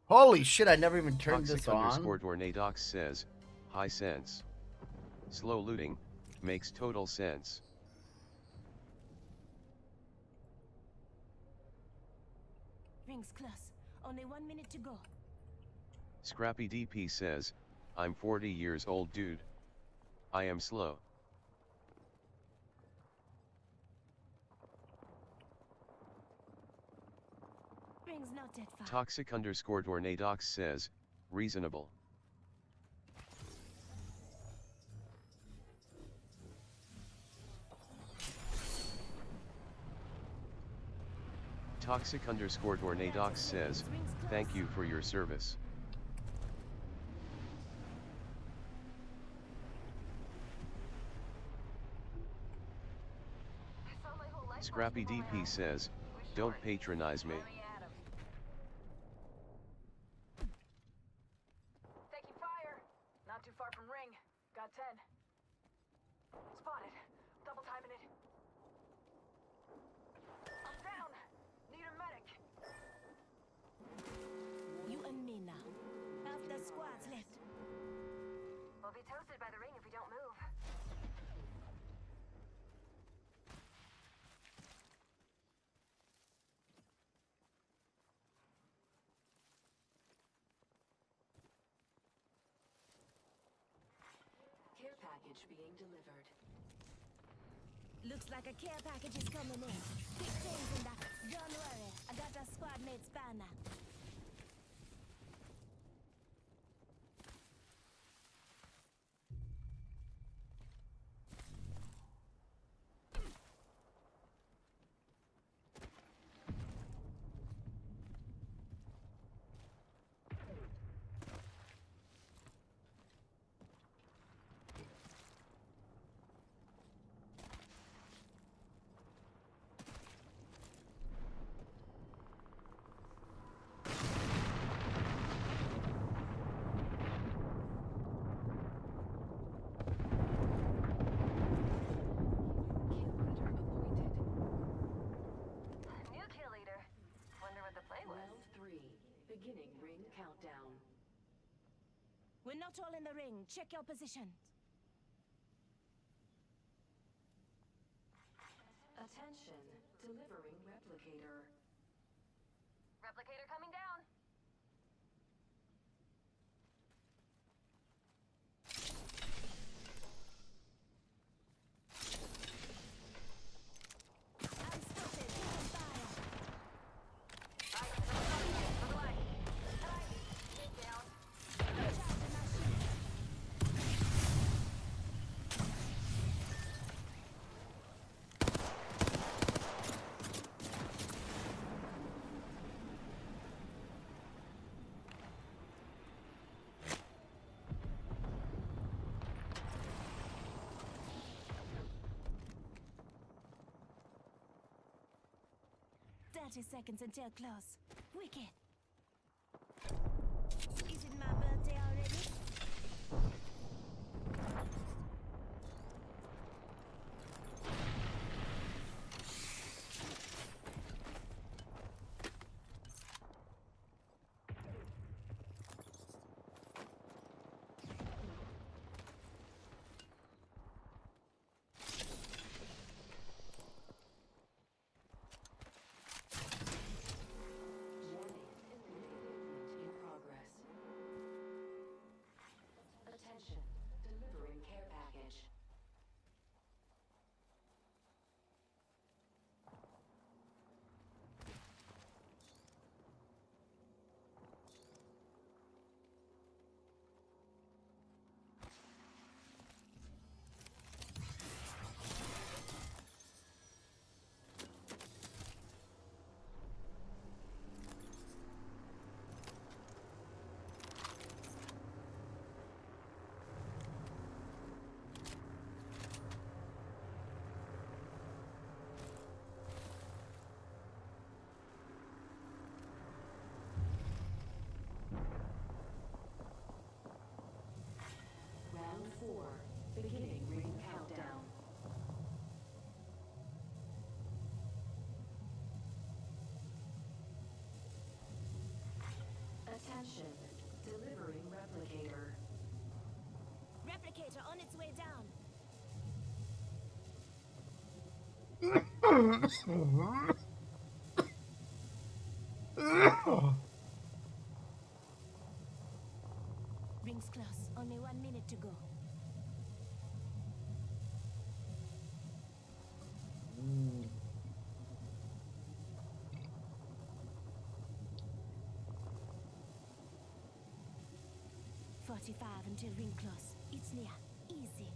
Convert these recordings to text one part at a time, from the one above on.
Holy shit, I never even turned Toxic this on. underscore Tornadox says, high sense. Slow looting, makes total sense. Rings close. Only 1 minute to go. Scrappy DP says, I'm 40 years old dude. I am slow. Rings not that far. Toxic underscore Tornadox says, reasonable. Toxic underscore Tornadox says, thank you for your service. Scrappy DP says, don't patronize me. Taking fire. Not too far from ring. Got 10. Spotted. Double timing it. I'm down. Need a medic. You and me now. Half the squad's left. We'll be toasted by the ring if we don't move. Care package being delivered. Looks like a care package is coming in. Big things in that. Don't worry, I got a squad mate's banner. Kill leader appointed. New kill leader. Wonder what the play was. Round 3. Beginning ring countdown. We're not all in the ring. Check your position. Attention. Delivering replicator. Replicator coming down. I'm spotted. Taking fire. On the way. Down. Charging my shield. "30 seconds until close. Wicked. Is it my birthday already? Warning. Attention, delivering replicator. Replicator on its way down. Rings close. Only 1 minute to go. Mm. "45 until ring close. It's near. Easy.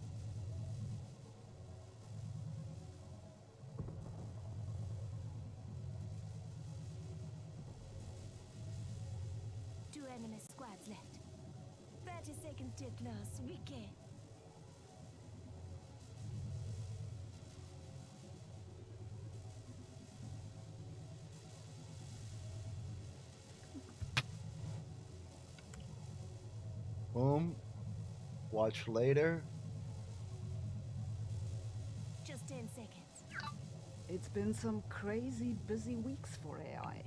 Two enemy squads left. 30 seconds till close. Wiki. Boom. Watch later. Just 10 seconds. It's been some crazy busy weeks for AI.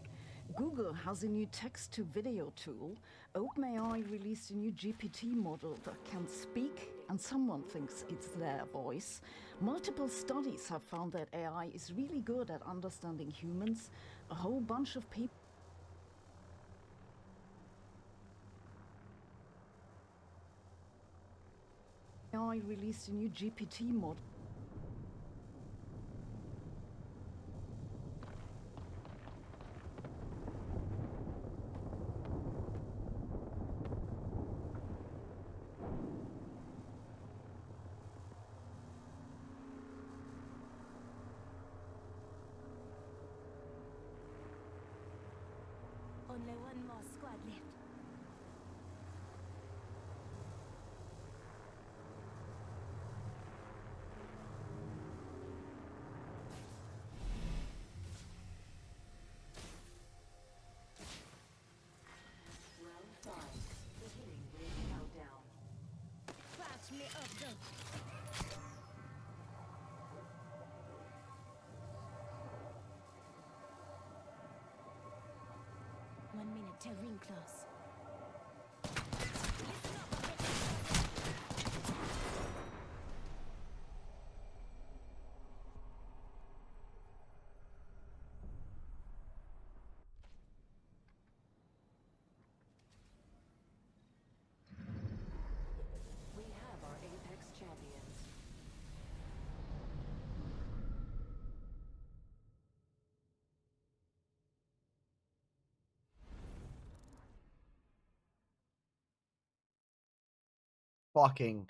Google has a new text-to-video tool. OpenAI released a new GPT model that can speak, and someone thinks it's their voice. Multiple studies have found that AI is really good at understanding humans. A whole bunch of people AI released a new GPT model. Only one more squad left. Round 5, beginning ring countdown. Patch me up, though. One minute till ring close. We have our Apex champions. Fucking.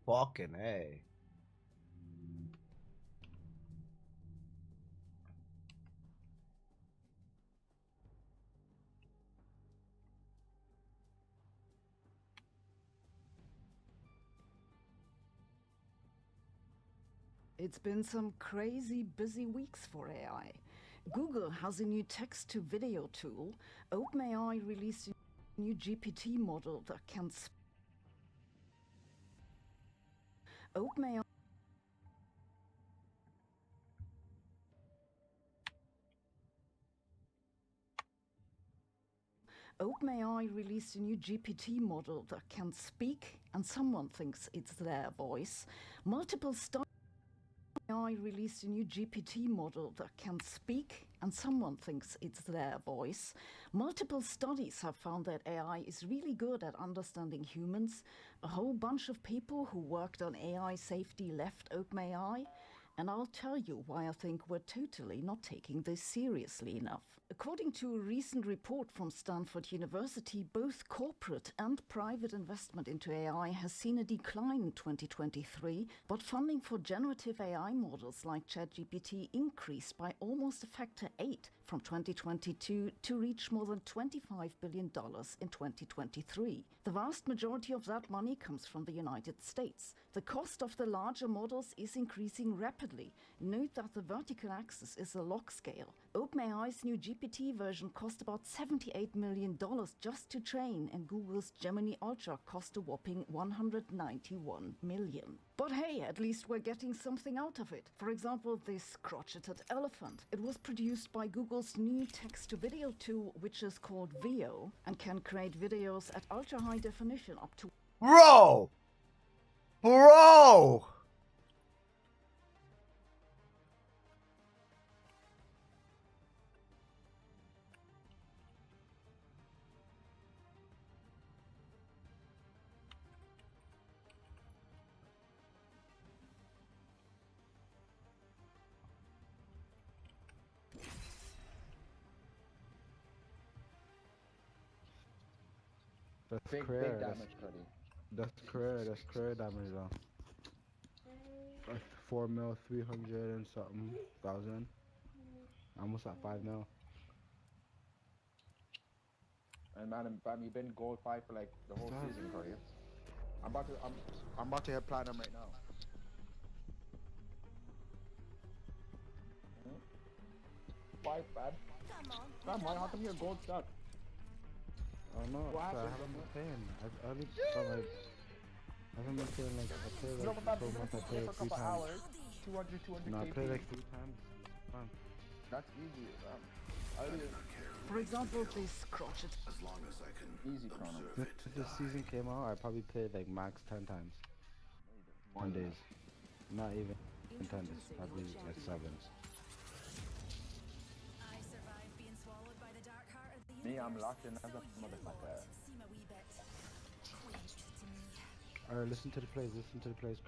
Fucking A. It's been some crazy busy weeks for AI. Google has a new text-to-video tool. OpenAI released a new GPT model that can OpenAI OpenAI released a new GPT model that can speak, and someone thinks it's their voice. Multiple studies OpenAI released a new GPT model that can speak, and someone thinks it's their voice. Multiple studies have found that AI is really good at understanding humans. A whole bunch of people who worked on AI safety left OpenAI. And I'll tell you why I think we're totally not taking this seriously enough. According to a recent report from Stanford University, both corporate and private investment into AI has seen a decline in 2023, but funding for generative AI models like ChatGPT increased by almost a factor 8 from 2022 to reach more than $25 billion in 2023. The vast majority of that money comes from the United States. The cost of the larger models is increasing rapidly. Note that the vertical axis is a log scale. OpenAI's new GPT version cost about $78 million just to train, and Google's Gemini Ultra cost a whopping $191 million. But hey, at least we're getting something out of it. For example, this crotcheted elephant. It was produced by Google's new text-to-video tool, which is called Veo, and can create videos at ultra-high definition up to... Bro! Bro! That's Big career. damage, Cody. That's career damage though. Like 4 mil, 300 and something thousand. Almost at 5 mil. And man, you've been gold 5 for like the whole season, Cody. I'm about to hit platinum right now. Five, man. Come on, how come you're gold stuck? I don't know. What I happened? haven't been paying. I haven't been paying like I played You know, like but so much. I play played for a 3 couple times. hours. 200 No, I KP. played like 3 times. Fun. That's easy. For example, this crotchet... Easy chrono. Since this season came out, I probably played like max 10 times. 1 days. Not even 10 days. Probably like 7. I survived being swallowed by the dark heart of the Me, I'm universe, locked in as a so you motherfucker. ought to seem a wee bit weak to me. Alright, listen to the plays,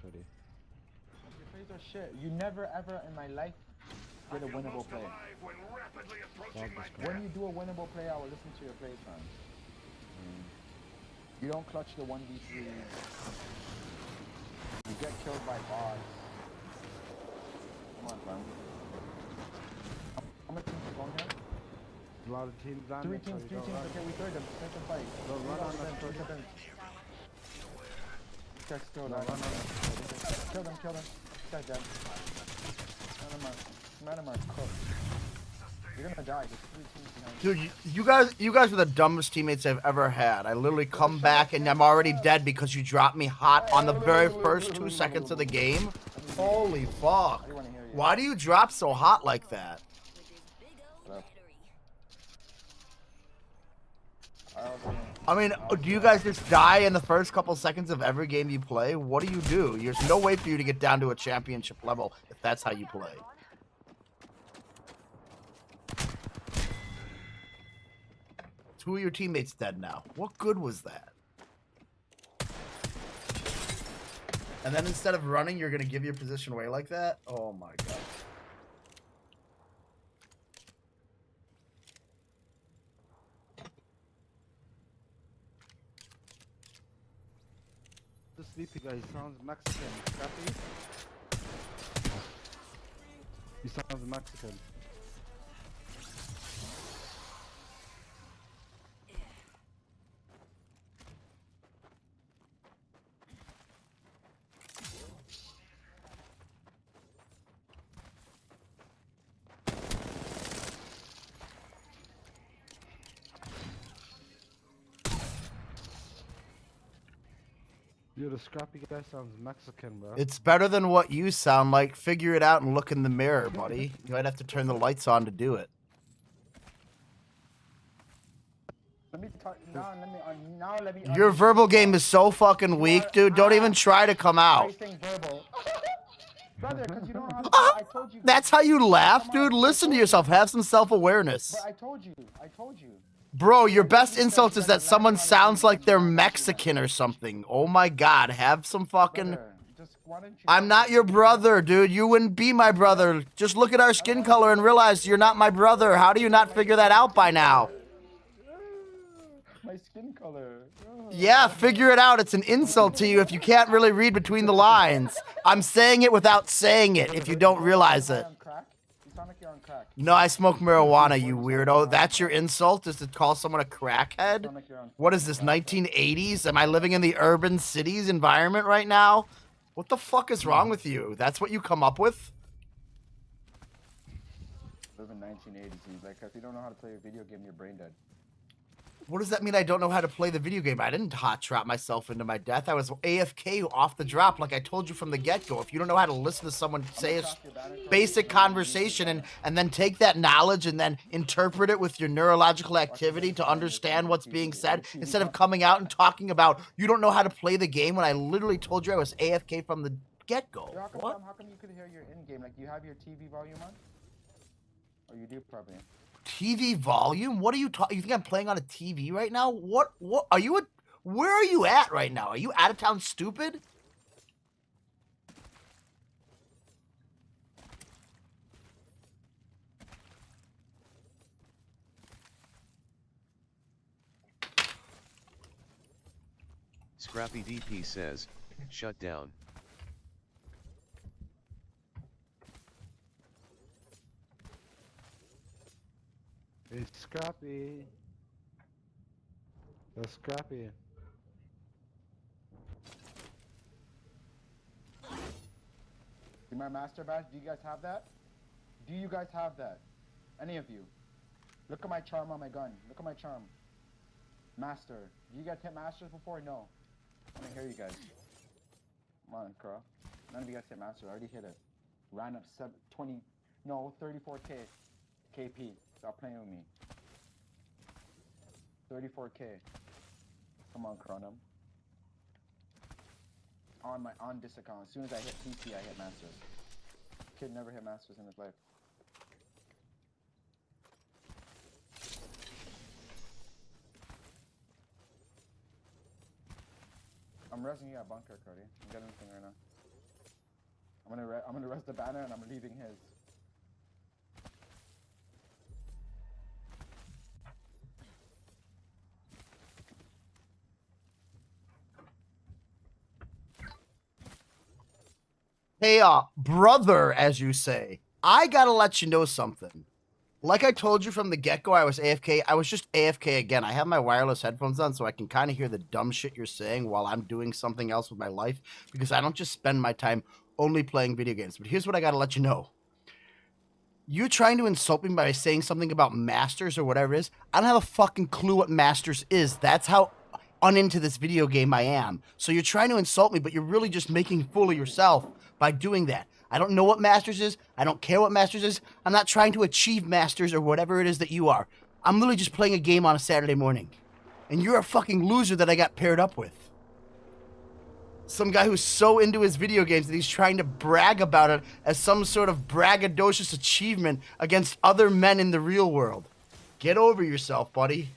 Cody. Your plays are shit. You never ever in my life did a winnable play. When you do a winnable play, I will listen to your plays, man. You don't clutch the 1v3. You get killed by bots. Come on, man. How many teams are going here? A lot of teams down 3 there, teams, Cody, 3 don't teams. run. Okay, we third them. Take them fight. Don't run on us, Cody. Check still, No, dog. run on us. Kill them. Check them. None of them are cooked. You're gonna die. There's 3 teams behind you. Dude, you guys are the dumbest teammates I've ever had. I literally come back and I'm already dead because you dropped me hot on the very first 2 seconds of the game. Holy fuck. I wanna hear you. Why do you drop so hot like that? With this big old Hello. battery. I mean, do you guys just die in the first couple seconds of every game you play? What do you do? There's no way for you to get down to a championship level if that's how you play. 2 of your teammates dead now. What good was that? And then instead of running, you're going to give your position away like that? Oh my god. The sleepy guy, he sounds Mexican. Scrappy? He sounds Mexican. Yo, the scrappy guy sounds Mexican, bro. It's better than what you sound like. Figure it out and look in the mirror, buddy. You might have to turn the lights on to do it. Let me talk now. Let me. Your verbal game is so fucking weak, dude. Don't even try to come out. Pricing verbal. Brother, because you don't know how to play. I told you. That's how you laugh, dude? Listen to yourself. Have some self-awareness. But I told you. Bro, your best insult is that someone sounds like they're Mexican or something. Oh my god, have some fucking... Brother, just why don't you I'm not your brother, dude. You wouldn't be my brother. Just look at our skin color and realize you're not my brother. How do you not figure that out by now? My skin color. Yeah, figure it out. It's an insult to you if you can't really read between the lines. I'm saying it without saying it if you don't realize it. On crack? You sound like you're on crack. No, I smoke marijuana, you weirdo. That's your insult, is to call someone a crackhead? Sound like you're on What is this, 1980s? Am I living in the urban cities environment right now? What the fuck is wrong with you? That's what you come up with? live in 1980s. He's like, if you don't know how to play a video game, you're brain dead. What does that mean I don't know how to play the video game? I didn't hot trap myself into my death. I was AFK off the drop like I told you from the get-go. If you don't know how to listen to someone say a basic conversation and then take that knowledge and then interpret it with your neurological activity to understand what's being said, instead of coming out and talking about you don't know how to play the game when I literally told you I was AFK from the get-go. How come, What? how come you could hear your in-game? Like, you have your TV volume on? Or you do probably. TV volume? What are you talking? You think I'm playing on a TV right now? What are you where are you at right now? Are you out of town stupid? Scrappy DP says, shut down. It's Scrappy. That's Scrappy. See my master badge? Do you guys have that? Do you guys have that? Any of you? Look at my charm on my gun. Look at my charm. Master. Do you guys hit masters before? No. I want to hear you guys. Come on, Crow. None of you guys hit master. I already hit it. Ran up 34k. KP. Stop playing with me. 34k. Come on, Chronum. On this account. As soon as I hit PC, I hit masters. Kid never hit masters in his life. I'm resing you at bunker, Cody. I'm getting anything right now. I'm gonna res the banner and I'm leaving his. Hey, brother, as you say, I gotta let you know something. Like I told you from the get-go, I was AFK. I was just AFK again. I have my wireless headphones on so I can kind of hear the dumb shit you're saying while I'm doing something else with my life, because I don't just spend my time only playing video games. But here's what I gotta let you know. You're trying to insult me by saying something about Masters or whatever it is. I don't have a fucking clue what Masters is. That's how uninto this video game I am. So you're trying to insult me, but you're really just making a fool of yourself by doing that. I don't know what Masters is. I don't care what Masters is. I'm not trying to achieve Masters or whatever it is that you are. I'm literally just playing a game on a Saturday morning. And you're a fucking loser that I got paired up with. Some guy who's so into his video games that he's trying to brag about it as some sort of braggadocious achievement against other men in the real world. Get over yourself, buddy.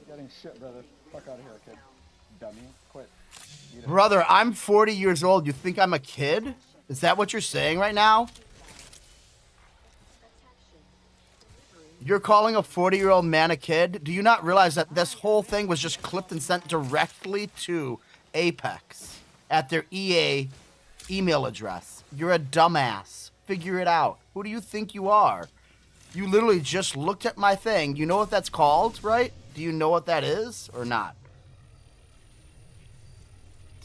Getting shit, brother. Fuck out of here, kid. Dummy. Quit. Brother, I'm 40 years old. You think I'm a kid? Is that what you're saying right now? You're calling a 40-year-old man a kid? Do you not realize that this whole thing was just clipped and sent directly to Apex at their EA email address? You're a dumbass. Figure it out. Who do you think you are? You literally just looked at my thing. You know what that's called, right? Do you know what that is or not?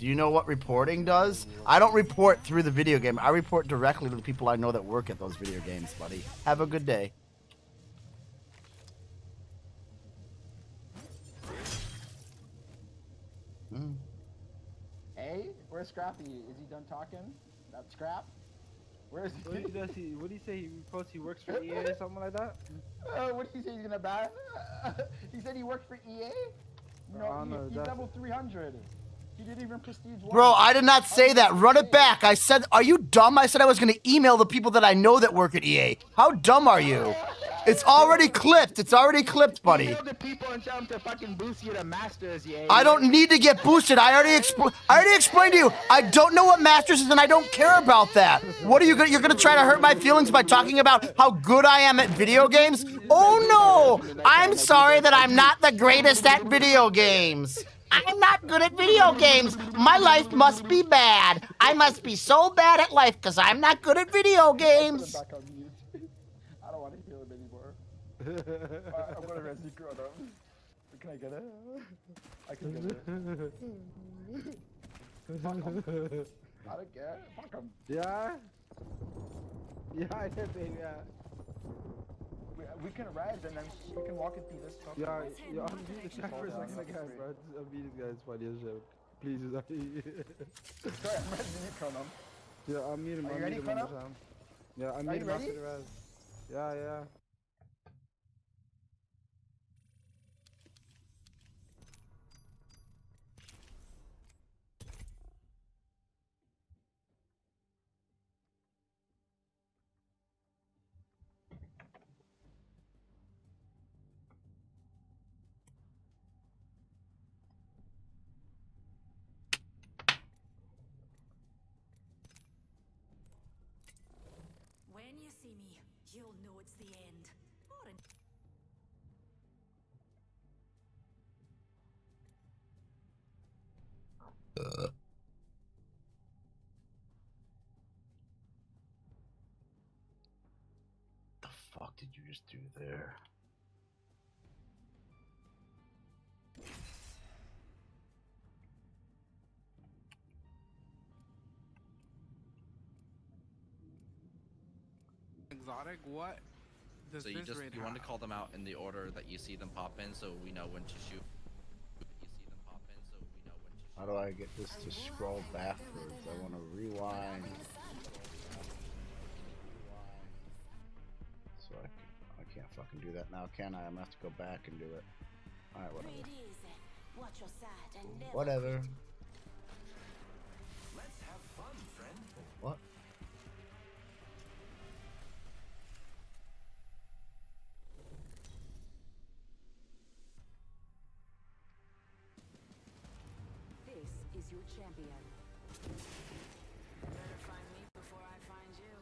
Do you know what reporting does? I don't report through the video game. I report directly to the people I know that work at those video games, buddy. Have a good day. Hey, where's Scrappy? Is he done talking? That Scrap? Where is he? What do you say? He reports he works for EA or something like that? What did he say he's gonna ban? He said he worked for EA? No, he's level 300. He didn't even prestige 1. Bro, I did not say that. Run it back. I said, are you dumb? I said I was going to email the people that I know that work at EA. How dumb are you? It's already clipped. It's already clipped, buddy. Email the people and tell them to fucking boost you to Masters, yeah. I don't need to get boosted. I already explained to you. I don't know what Masters is, and I don't care about that. What are you gonna? You're gonna try to hurt my feelings by talking about how good I am at video games? Oh no! I'm sorry that I'm not the greatest at video games. I'm not good at video games. My life must be bad. I must be so bad at life because I'm not good at video games. Back on mute. I don't want to hear him anymore. I'm gonna res you on him. Can I get it? I can get it. Fuck him. I don't care. Fuck him. Yeah? Yeah, I did, baby, yeah. We can res and then we can walk it through this stuff. Yeah, I'm beating this guy for a second again, bro. I'm beating this guy, it's funny as shit. Please, Sorry, I'm resing you, Conan. yeah, I'm meeting him. Are you ready, Conan? Yeah, I'm Are you meeting him after ready? the res. Yeah, yeah. When you see me, you'll know it's the end. Or an The fuck did you just do there? Exotic, what does So you this just raid you want to have? call them out in the order that you see them pop in, so we know when to shoot. How do I get this to scroll backwards? I want to rewind. So I can't fucking do that now, can I? I'm gonna have to go back and do it. Alright, whatever. breed easy. Watch your side and never Whatever. Let's have fun, friend. What? This is your champion. Better find me before I find you.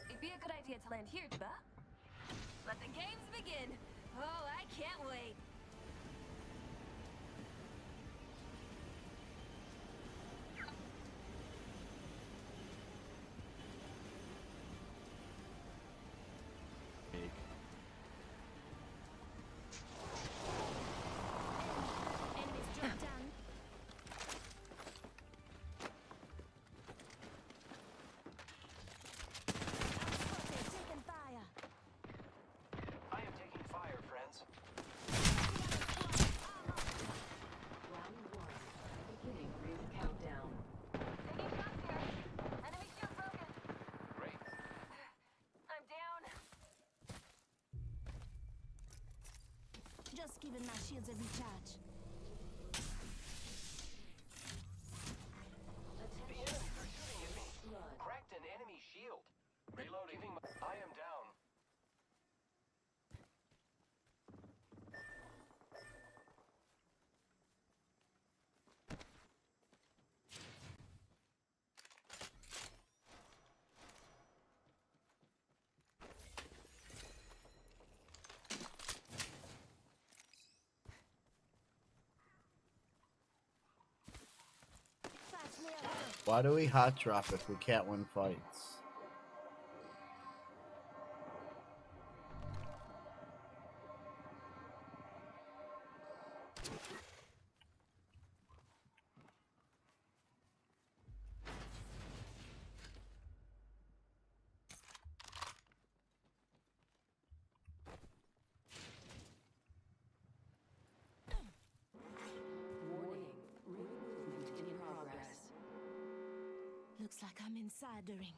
It'd be a good idea to land here, Tuba. Let the games begin. Oh, I can't wait. Enemies dropped down. Outspotted, taking fire. I am taking fire, friends. Round 1. Beginning ring countdown. Taking shots here. Enemy shield broken. Great. I'm down. Just giving my shields a recharge. The enemies are shooting at me. Cracked an enemy shield. Reloading. I am down. Why do we hot drop if we can't win fights? Warning. Ring movement in progress. Looks like I'm inside the ring.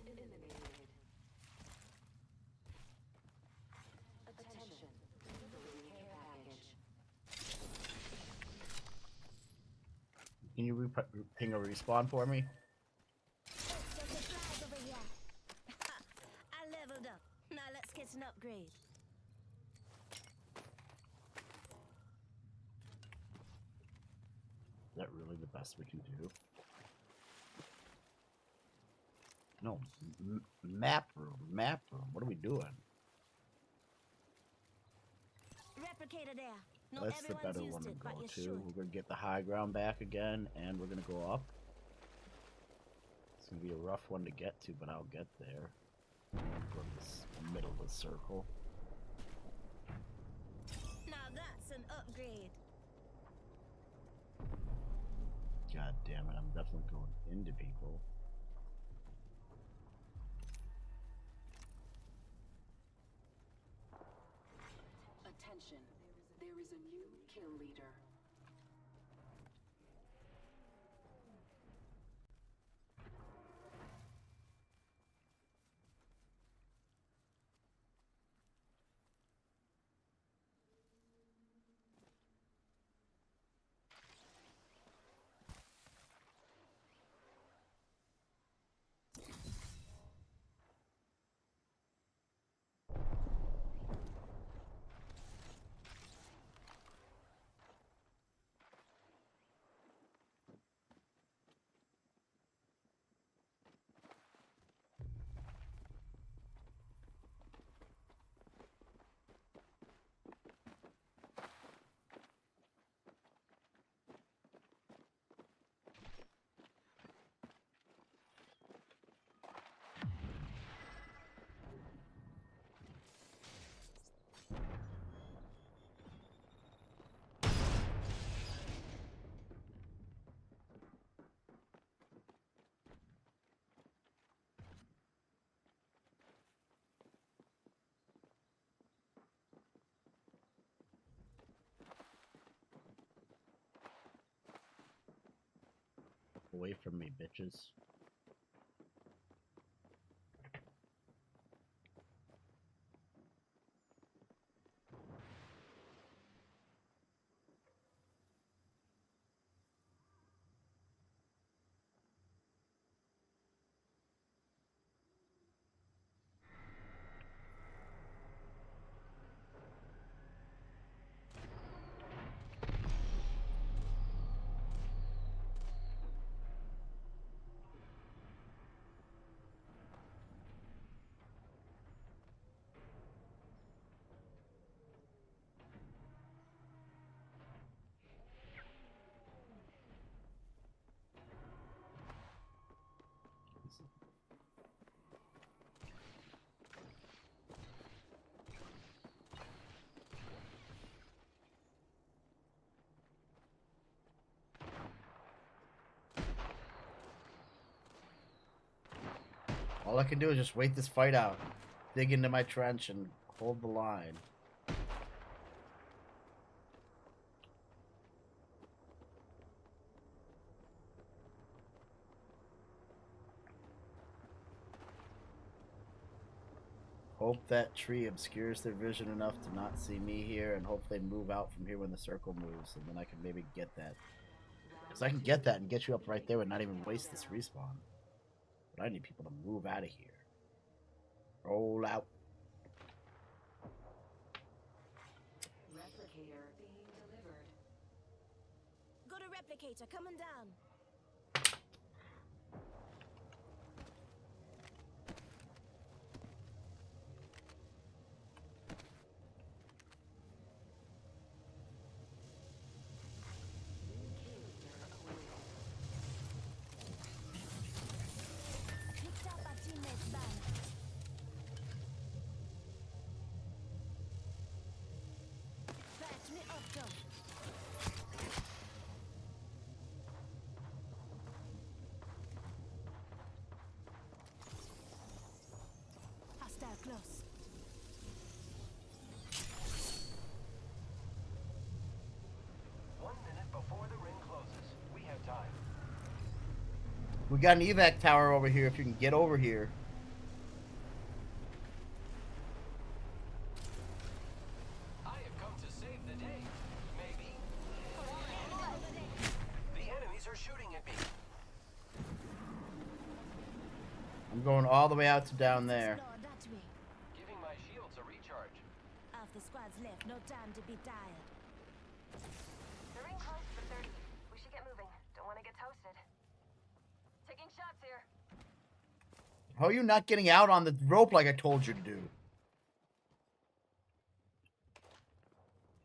Eliminated. Attention. Delivering care package. Can you ping a respawn for me? Extra supplies over here. I leveled up. Now let's get an upgrade. Is that really the best we can do? No, map room, map room. What are we doing? Replicator there. No, That's the everyone's better used one to it, but go you to. should. We're gonna get the high ground back again, and we're gonna go up. It's gonna be a rough one to get to, but I'll get there. From this middle of the circle. Now that's an upgrade. God damn it! I'm definitely going into people. Attention. There is a new kill leader. Away from me, bitches. All I can do is just wait this fight out. Dig into my trench and hold the line. Hope that tree obscures their vision enough to not see me here, and hope they move out from here when the circle moves, and then I can maybe get that. Because I can get that and get you up right there and not even waste this respawn. But I need people to move out of here. Roll out. replicator coming down. Picked up our teammate's banner. Patch me up, John. Hostile close. One minute before the ring closes. We have time. We got an evac tower over here if you can get over here. I have come to save the day. Maybe. The enemies are shooting at me. I'm going all the way out to down there. Explore that way. Giving my shields a recharge. Half the squad's left, no time to be tired. The ring close to 30. We should get moving. Don't want to get toasted. Taking shots here. How are you not getting out on the rope like I told you to do?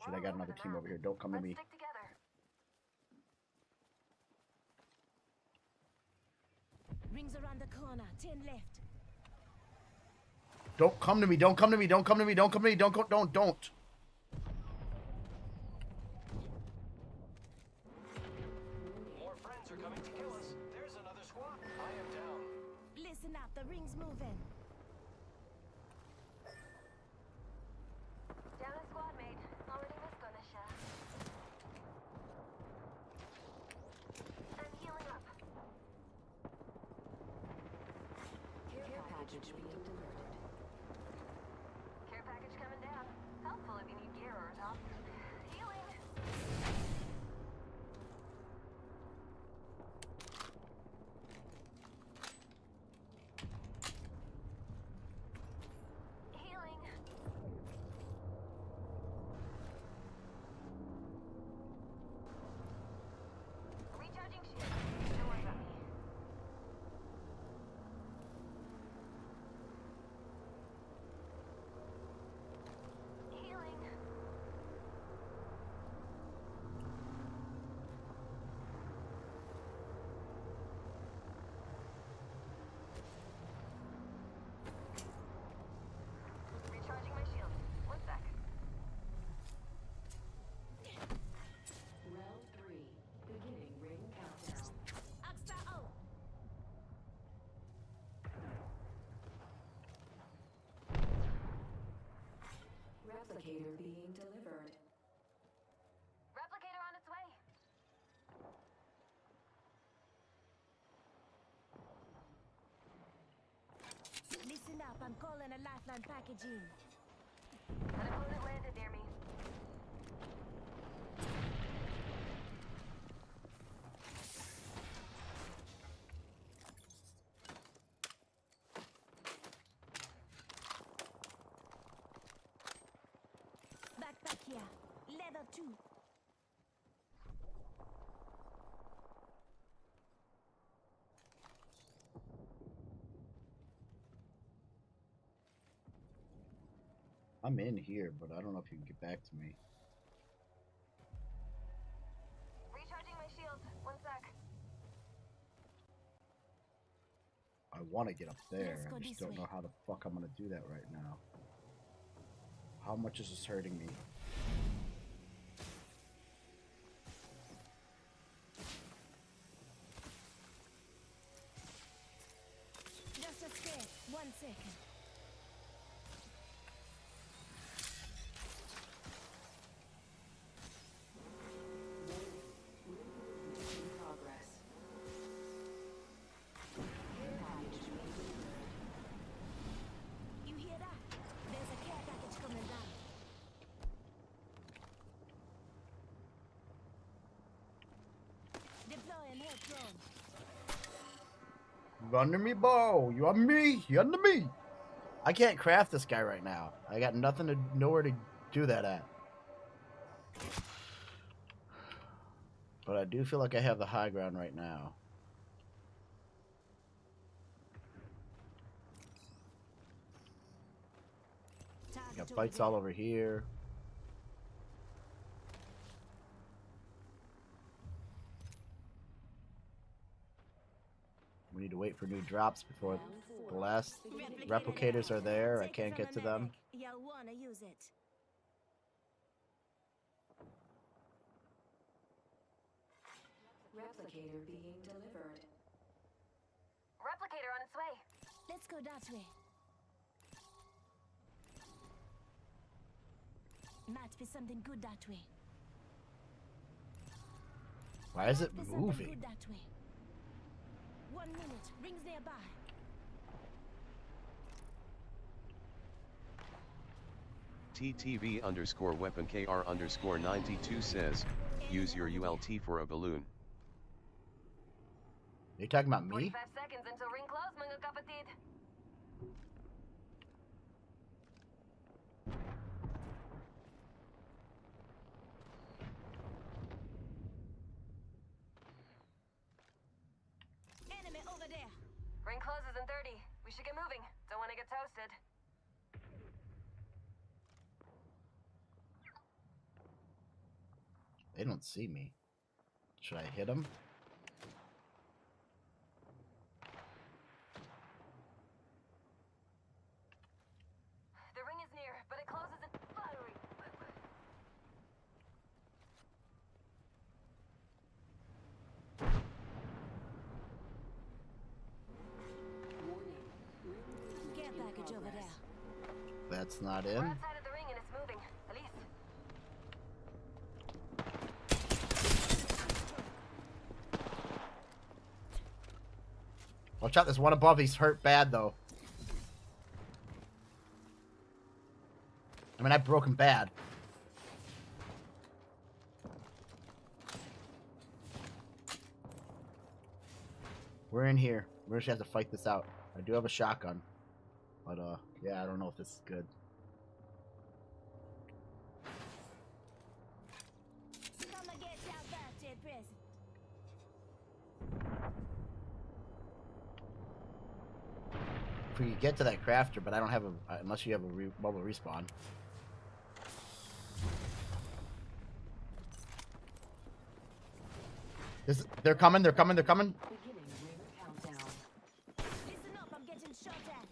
Shit, I got another team over here. Don't come to me. Stick together. Rings around the corner, 10 left. Don't come to me. Don't come to me. Don't come to me. Don't come to me. Don't go. Don't. More friends are coming to kill us. There's another squad. I am down. Listen up, the ring's moving. Down a squad mate. Already missed on a shot. I'm healing up. Care package being delivered. Care package coming down. Helpful if you need gear or a top. Healing. Healing. Recharging shield. Don't worry about me. Healing. Recharging my shield. One sec. Round 3. Beginning ring countdown. Extra out. Replicator being delivered. Replicator on its way. Listen up, I'm calling a lifeline package in. An opponent landed near me. Backpack here. Leather 2. I'm in here, but I don't know if you can get back to me. Recharging my shield. One sec. I want to get up there. Let's go I just this don't way. know how the fuck I'm gonna do that right now. How much is this hurting me? Just a spare. 1 second. In progress. Care package being delivered. You hear that? There's a care package coming down. Deploying head drone. You under me, Bo? You under me? You under me? I can't craft this guy right now. I got nowhere to do that at. But I do feel like I have the high ground right now. Got bites all over here. We need to wait for new drops before the last replicators are there. I can't get to them. You'll wanna use it. Replicator being delivered. Replicator on its way. Let's go that way. Might be something good that way. Why is it Might be something moving? good that way. 1 minute. Rings nearby. TTV underscore weapon KR underscore 92 says, use your ULT for a balloon. Are you talking about me? 45 seconds until ring close, mga kapatid. Enemy over there. Ring closes in 30. We should get moving. Don't want to get toasted. They don't see me. Should I hit them? The ring is near, but it closes in battery. Care package over there. That's not We're in. outside of the ring and it's moving. Elise. Watch out, there's one above. He's hurt bad, though. I mean, I broke him bad. We're in here. We're just have to fight this out. I do have a shotgun. But, yeah, I don't know if this is good. Come and get your birthday present. If we could get to that crafter, but I don't have a... unless you have a mobile respawn. They're coming, they're coming, they're coming. Beginning ring countdown. Listen up, I'm getting shot at.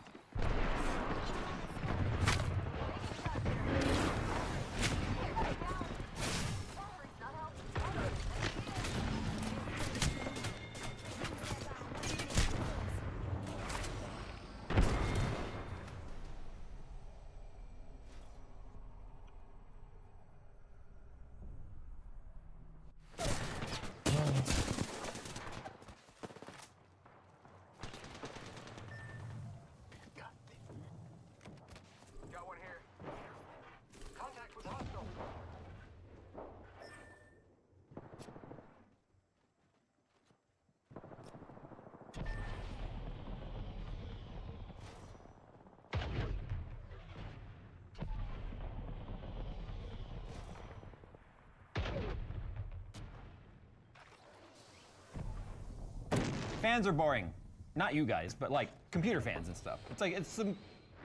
Got one here. Contact with hostile. Fans are boring. Not you guys, but like computer fans and stuff. It's like it's some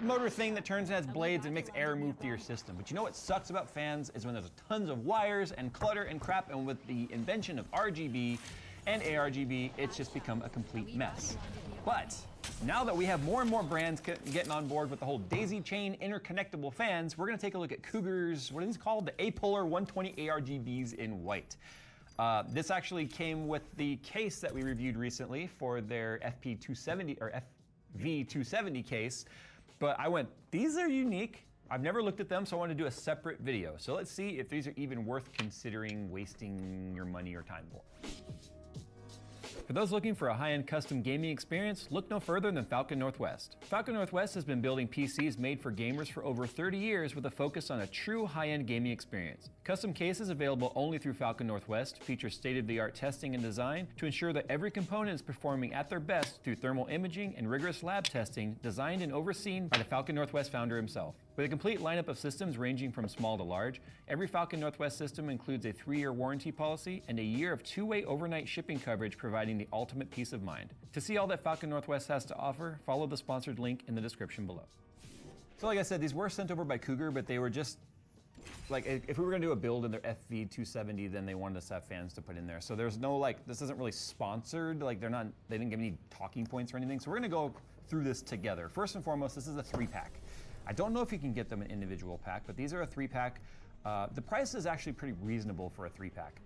motor thing that turns and has blades and makes air move through your system. But you know what sucks about fans is when there's tons of wires and clutter and crap, and with the invention of RGB and ARGB, it's just become a complete mess. But now that we have more and more brands getting on board with the whole daisy chain interconnectable fans, we're gonna take a look at Cougar's, what are these called? The Apolar 120 ARGBs in white. This actually came with the case that we reviewed recently for their FP270 or FV270 case, but I went, these are unique. I've never looked at them, so I wanted to do a separate video. So let's see if these are even worth considering wasting your money or time for. For those looking for a high-end custom gaming experience, look no further than Falcon Northwest. Falcon Northwest has been building PCs made for gamers for over 30 years with a focus on a true high-end gaming experience. Custom cases available only through Falcon Northwest feature state-of-the-art testing and design to ensure that every component is performing at their best through thermal imaging and rigorous lab testing designed and overseen by the Falcon Northwest founder himself. With a complete lineup of systems ranging from small to large, every Falcon Northwest system includes a 3-year warranty policy and a year of 2-way overnight shipping coverage, providing the ultimate peace of mind. To see all that Falcon Northwest has to offer, follow the sponsored link in the description below. So like I said, these were sent over by Cougar, but they were just, like, if we were gonna do a build in their FV270, then they wanted us to have fans to put in there. So there's no, like, this isn't really sponsored, like they didn't give any talking points or anything. So we're gonna go through this together. First and foremost, this is a 3-pack. I don't know if you can get them in individual pack, but these are a 3-pack. The price is actually pretty reasonable for a 3-pack.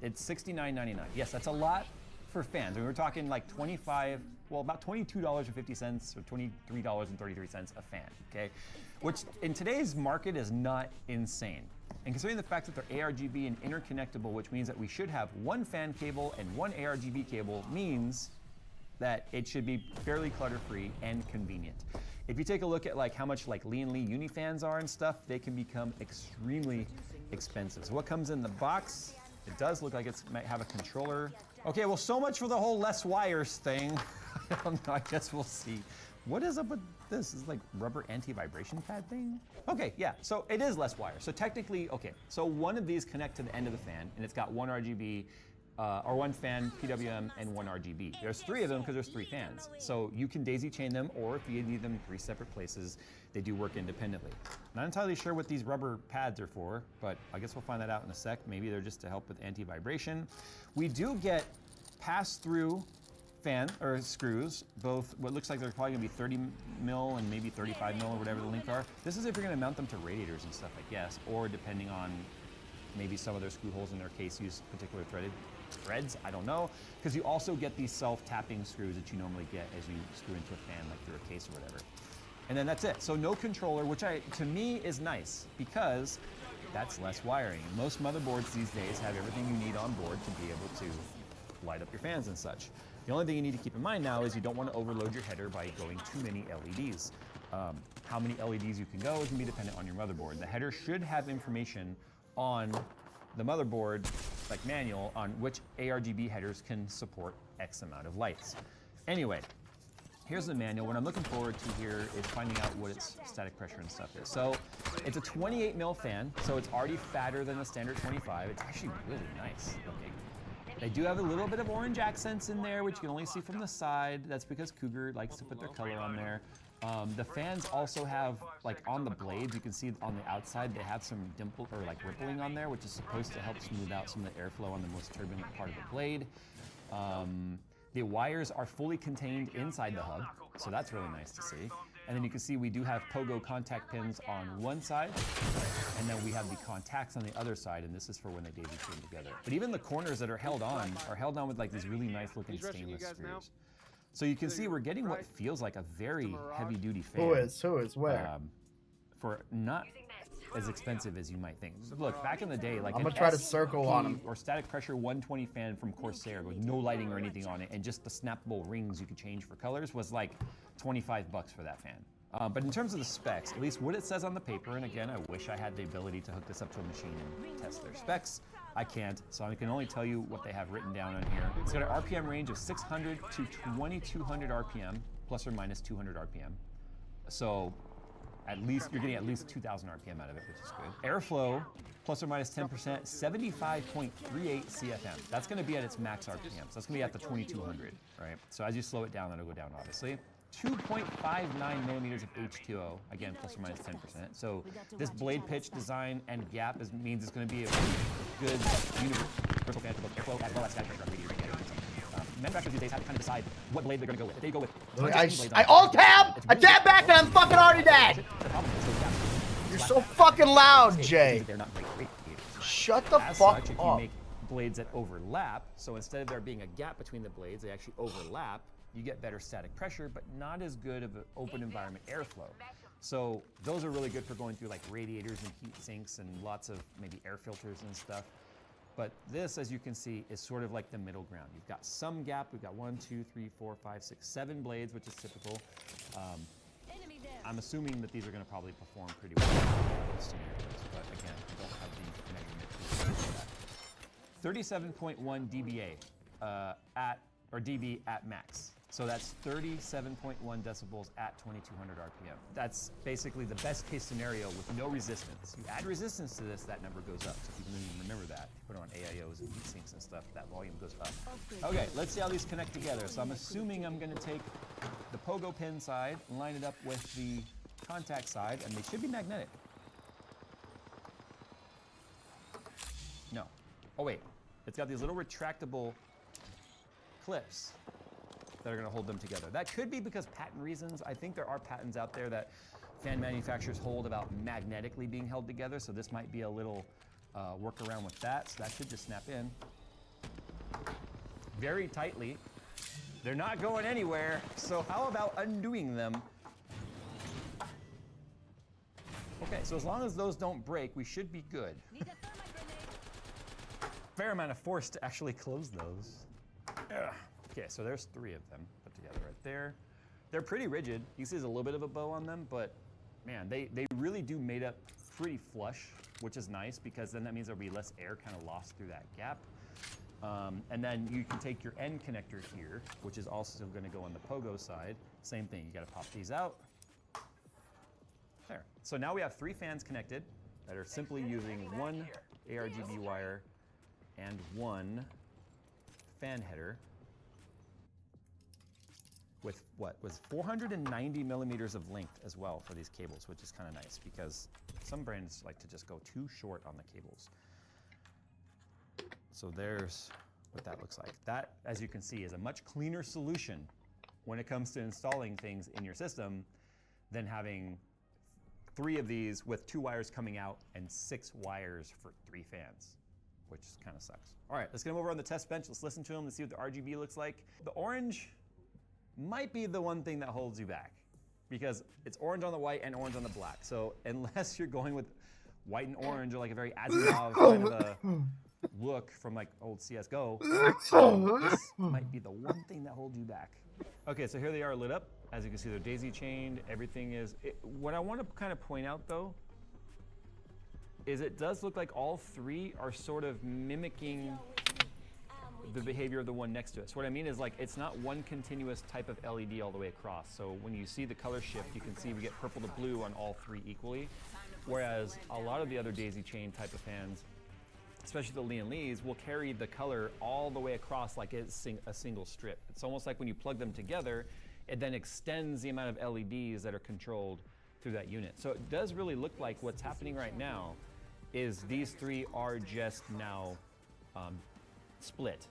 It's $69.99. Yes, that's a lot for fans. I mean, we're talking like about $22.50 or $23.33 a fan, okay? Which in today's market is not insane. And considering the fact that they're ARGB and interconnectable, which means that we should have one fan cable and one ARGB cable, means that it should be fairly clutter-free and convenient. If you take a look at like how much like Lee and Lee Unifans are and stuff, they can become extremely expensive. So what comes in the box? It does look like it might have a controller. Okay, well, so much for the whole less wires thing. I don't know, I guess we'll see. What is up with this? Is like rubber anti-vibration pad thing? Okay, yeah, so it is less wire. So technically, okay, so one of these connect to the end of the fan, and it's got one RGB, or one fan, PWM, and one RGB. There's 3 of them because there's 3 fans. So you can daisy chain them, or if you need them in 3 separate places, they do work independently. Not entirely sure what these rubber pads are for, but I guess we'll find that out in a sec. Maybe they're just to help with anti-vibration. We do get pass-through fan, or screws, both what looks like they're probably gonna be 30 mil and maybe 35 mil or whatever the link are. This is if you're gonna mount them to radiators and stuff, I guess, or depending on maybe some of their screw holes in their case use particular threads, I don't know. Because you also get these self-tapping screws that you normally get as you screw into a fan, like through a case or whatever. And then that's it. So no controller, which to me is nice because that's less wiring. Most motherboards these days have everything you need on board to be able to light up your fans and such. The only thing you need to keep in mind now is you don't want to overload your header by going too many LEDs. How many LEDs you can go is going to be dependent on your motherboard. The header should have information on the motherboard, like manual, on which ARGB headers can support X amount of lights. Anyway, here's the manual. What I'm looking forward to here is finding out what its static pressure and stuff is. So it's a 28 mil fan, so it's already fatter than the standard 25. It's actually really nice looking. They do have a little bit of orange accents in there, which you can only see from the side. That's because Cougar likes to put their color on there. The fans also have, like on the blades, you can see on the outside, they have some dimple or like rippling on there, which is supposed to help smooth out some of the airflow on the most turbulent part of the blade. The wires are fully contained inside the hub, so that's really nice to see. And then you can see we do have Pogo contact pins on one side, and then we have the contacts on the other side, and this is for when they daisy chain together. But even the corners that are held on with like these really nice looking stainless screws. So you can see we're getting what feels like a very heavy-duty fan. Who is? Where? For not as expensive as you might think. Look, back in the day, like I'm gonna try to circle on them. Or static pressure 120 fan from Corsair with no lighting or anything on it, and just the snappable rings you could change for colors was like 25 bucks for that fan. But in terms of the specs, at least what it says on the paper, and again, I wish I had the ability to hook this up to a machine and test their specs. I can't, so I can only tell you what they have written down on here. It's got an RPM range of 600 to 2200 RPM, plus or minus 200 RPM. So at least you're getting at least 2000 RPM out of it, which is good. Airflow, plus or minus 10%, 75.38 CFM. That's gonna be at its max RPM, so that's gonna be at the 2200, right? So as you slow it down, that'll go down, obviously. 2.59 millimeters of H2O, again, plus or minus 10%. So this blade pitch design and gap means it's going to be a good universal fan for both airflow as well as static pressure. Manufacturers these days have to kind of decide what blade they're going to go with. If they go with I alt-tab! I dab back and I'm fucking already dead! You're so fucking loud, Jay. Shut the fuck up. If you make blades that overlap, so instead of there being a gap between the blades, they actually overlap, you get better static pressure, but not as good of an open environment airflow. So those are really good for going through like radiators and heat sinks and lots of maybe air filters and stuff. But this, as you can see, is sort of like the middle ground. You've got some gap. We've got 1, 2, 3, 4, 5, 6, 7 blades, which is typical. I'm assuming that these are going to probably perform pretty well in those scenarios, but again, I don't have the measurement for that. 37.1 dBA dB at max. So that's 37.1 decibels at 2200 RPM. That's basically the best case scenario with no resistance. You add resistance to this, that number goes up. So if you can remember that, you put it on AIOs and heat sinks and stuff, that volume goes up. Okay, let's see how these connect together. So I'm assuming I'm gonna take the pogo pin side and line it up with the contact side, and they should be magnetic. No. Oh wait, it's got these little retractable clips that are going to hold them together. That could be because patent reasons. I think there are patents out there that fan manufacturers hold about magnetically being held together, so this might be a little workaround with that. So that should just snap in very tightly. They're not going anywhere, so how about undoing them? Okay, so as long as those don't break, we should be good. Fair amount of force to actually close those. Ugh. Okay, so there's 3 of them put together right there. They're pretty rigid. You see there's a little bit of a bow on them, but man, they really do mate up pretty flush, which is nice because then that means there'll be less air kind of lost through that gap. And then you can take your end connector here, which is also going to go on the pogo side. Same thing, you got to pop these out. There. So now we have 3 fans connected that are simply using one ARGB wire and one fan header with what was 490 millimeters of length as well for these cables, which is kind of nice because some brands like to just go too short on the cables. So there's what that looks like. That, as you can see, is a much cleaner solution when it comes to installing things in your system than having 3 of these with 2 wires coming out and 6 wires for 3 fans, which kind of sucks. All right, let's get them over on the test bench. Let's listen to them and see what the RGB looks like. The orange might be the one thing that holds you back because it's orange on the white and orange on the black. So unless you're going with white and orange or like a very Asimov kind of a look from like old CSGO, this might be the one thing that holds you back. Okay, so here they are lit up. As you can see, they're daisy chained. Everything is, what I want to kind of point out though, is it does look like all 3 are sort of mimicking the behavior of the one next to it. So what I mean is like, it's not one continuous type of LED all the way across. So when you see the color shift, you can see we get purple to blue on all 3 equally. Whereas a lot of the other daisy chain type of fans, especially the Lian Li's, will carry the color all the way across like it's a single strip. It's almost like when you plug them together, it then extends the amount of LEDs that are controlled through that unit. So it does really look like what's happening right now is these 3 are just now split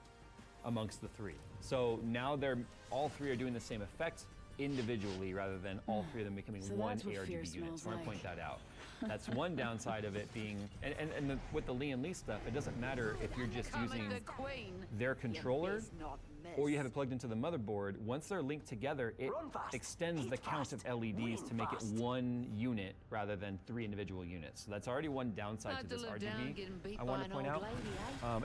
amongst the 3. So now all 3 are doing the same effect individually rather than all 3 of them becoming one ARGB unit. So I want to point that out. That's one downside of it being, with the Lian Li stuff, it doesn't matter if you're just using their controller or you have it plugged into the motherboard. Once they're linked together, it extends the count of LEDs to make it one unit rather than 3 individual units. So that's already one downside to this RGB I want to point out.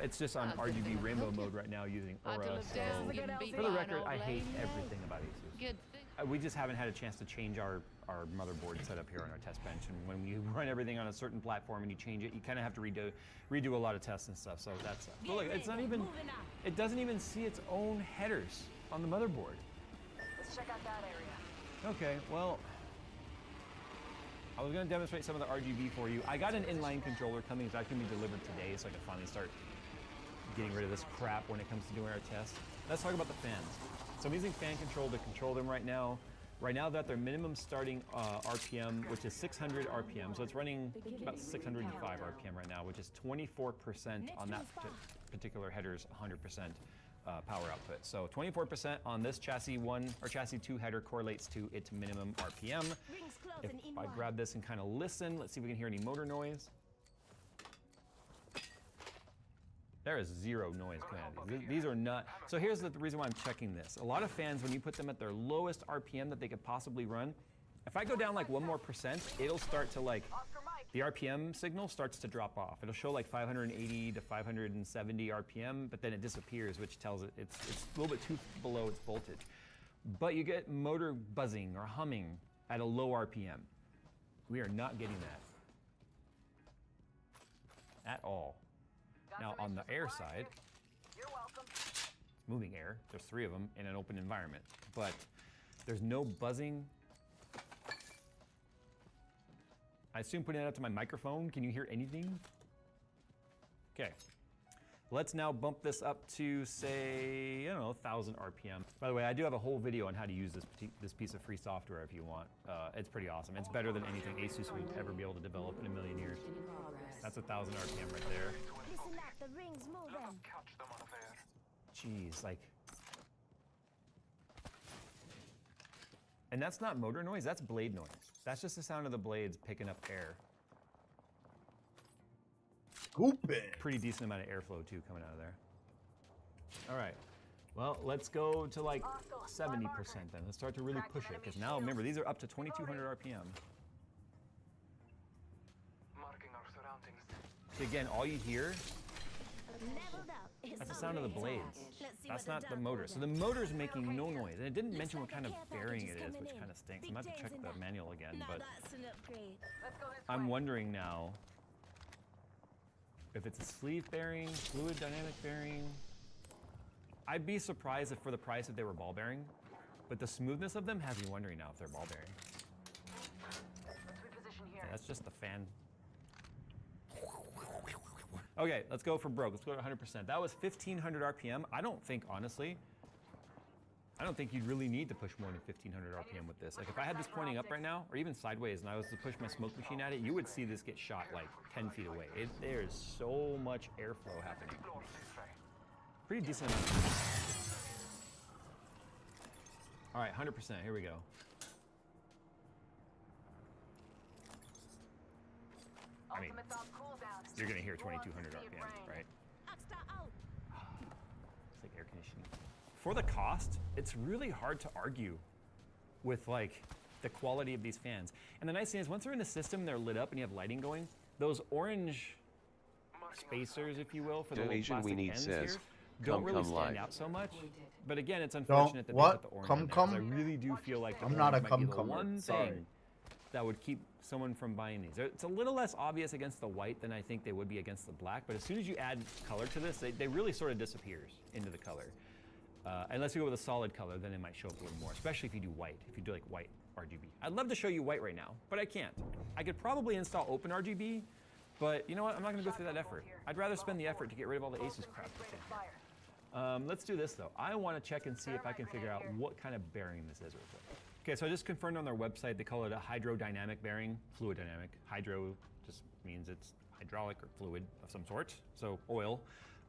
It's just on RGB rainbow mode right now using Aura. So for the record, I hate everything about Asus. We just haven't had a chance to change our motherboard setup here on our test bench, and when you run everything on a certain platform and you change it, you kind of have to redo a lot of tests and stuff. So that's but look, it's not even, it doesn't even see its own headers on the motherboard. Let's check out that area. Okay, well, I was going to demonstrate some of the RGB for you. I got an inline controller coming. It's actually going to be delivered today, so I can finally start getting rid of this crap when it comes to doing our tests. Let's talk about the fans. So I'm using fan control to control them right now. Right now they're at their minimum starting RPM, which is 600 RPM. So it's running about 605 RPM right now, which is 24% on that particular header's 100% power output. So 24% on this chassis 1 or chassis 2 header correlates to its minimum RPM. If I grab this and kind of listen, let's see if we can hear any motor noise. There is 0 noise coming out of these. These are not, so here's the reason why I'm checking this. A lot of fans, when you put them at their lowest RPM that they could possibly run, if I go down like 1 more %, it'll start to like, the RPM signal starts to drop off. It'll show like 580 to 570 RPM, but then it disappears, which tells it it's a little bit too below its voltage. But you get motor buzzing or humming at a low RPM. We are not getting that at all. Now on the air side, moving air. There's 3 of them in an open environment, but there's no buzzing. I assume putting it up to my microphone, can you hear anything? Okay. Let's now bump this up to, say, I don't know, 1,000 RPM. By the way, I do have a whole video on how to use this piece of free software if you want. It's pretty awesome. It's better than anything ASUS would ever be able to develop in a million years. That's 1,000 RPM right there. Listen up, the ring's moving. Jeez, like. And that's not motor noise, that's blade noise. That's just the sound of the blades picking up air. Pretty decent amount of airflow too coming out of there. All right, well, let's go to like 70% then. Let's start to really push it, because now remember, these are up to 2,200 RPM. So again, all you hear, that's the sound of the blades. That's not the motor. So the motor's making no noise. And it didn't mention what kind of bearing it is, which kind of stinks. I'm going to have to check the manual again, but I'm wondering now if it's a sleeve bearing, fluid dynamic bearing. I'd be surprised if for the price if they were ball bearing, but the smoothness of them has me wondering now if they're ball bearing. Yeah, that's just the fan. Okay, let's go for broke. Let's go to 100%. That was 1,500 RPM. I don't think, honestly, you'd really need to push more than 1,500 RPM with this. Like if I had this pointing up right now, or even sideways, and I was to push my smoke machine at it, you would see this get shot like 10 feet away. There's so much airflow happening. Pretty decent amount. All right, 100%, here we go. I mean, you're gonna hear 2,200 RPM, right? It's like air conditioning. For the cost, it's really hard to argue with like the quality of these fans. And the nice thing is once they're in the system, they're lit up and you have lighting going, those orange spacers, if you will, for the little plastic ends here, don't really stand out so much. But again, it's unfortunate that they put the orange in there, 'cause I really do feel like the orange might be the one thing that would keep someone from buying these. It's a little less obvious against the white than I think they would be against the black, but as soon as you add color to this, they really sort of disappears into the color. Unless you go with a solid color, then it might show up a little more, especially if you do white, if you do like white RGB. I'd love to show you white right now, but I can't. I could probably install open RGB, but you know what, I'm not gonna go through that effort. I'd rather spend the effort to get rid of all the ASUS crap that's in here. Let's do this though. I wanna check and see if I can figure out what kind of bearing this is real quick. Okay, so I just confirmed on their website, they call it a hydrodynamic bearing, fluid dynamic. Hydro just means it's hydraulic or fluid of some sort, so oil.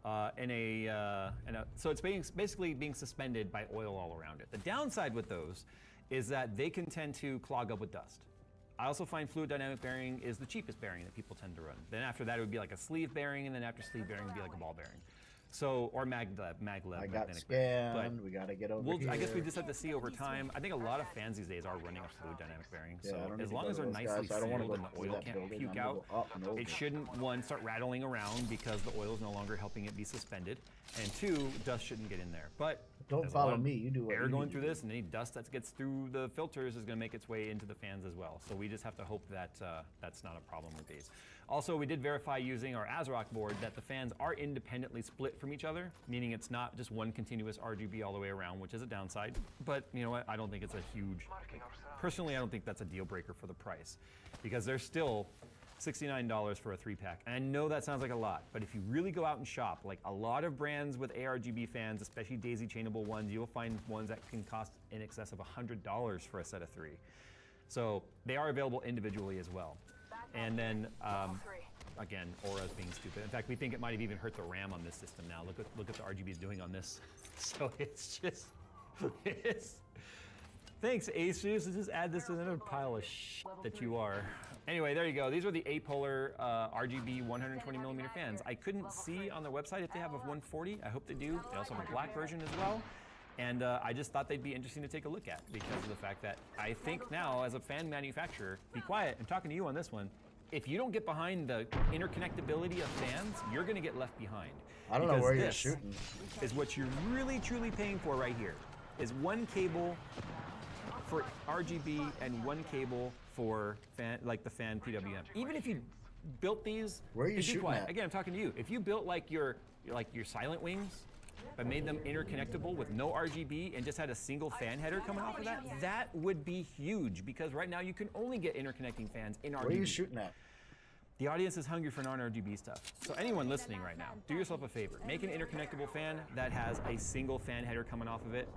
So it's basically being suspended by oil all around it. The downside with those is that they can tend to clog up with dust. I also find fluid dynamic bearing is the cheapest bearing that people tend to run. Then after that, it would be like a sleeve bearing, and then after sleeve bearing would be like a ball bearing. So, or maglev. I got scanned. We got to get over here. I guess we just have to see over time. I think a lot of fans these days are running a fluid dynamic bearing. Yeah, so as long as they're nicely sealed and the oil can't puke out, it shouldn't, one, start rattling around because the oil is no longer helping it be suspended, and two, dust shouldn't get in there. But don't follow me. You do what air going through this, and any dust that gets through the filters is going to make its way into the fans as well. So we just have to hope that that's not a problem with these. Also, we did verify using our ASRock board that the fans are independently split from each other, meaning it's not just one continuous RGB all the way around, which is a downside. But you know what? I don't think it's a huge, personally, I don't think that's a deal breaker for the price, because they're still $69 for a 3-pack. And I know that sounds like a lot, but if you really go out and shop, like a lot of brands with ARGB fans, especially daisy chainable ones, you'll find ones that can cost in excess of $100 for a set of 3. So they are available individually as well. And then, again, Aura's being stupid. In fact, we think it might have even hurt the RAM on this system now. Look at the RGBs doing on this. So it's just, thanks ASUS, just add this to another pile of shit that you are. Anyway, there you go. These are the Apolar RGB 120mm fans. I couldn't see on their website if they have a 140. I hope they do. They also have a black version as well. And I just thought they'd be interesting to take a look at because of the fact that I think now, as a fan manufacturer, be quiet, I'm talking to you on this one, if you don't get behind the interconnectability of fans, you're gonna get left behind. I don't know where you're shooting. Is what you're really truly paying for right here, is one cable for RGB and one cable for fan, like the fan PWM. Even if you built these, where are you shooting at? Again, I'm talking to you. If you built like your silent wings, but made them interconnectable with no RGB and just had a single fan header coming off of that, that would be huge, because right now you can only get interconnecting fans in RGB. What are you shooting at? The audience is hungry for non-RGB stuff. So anyone listening right now, do yourself a favor. Make an interconnectable fan that has a single fan header coming off of it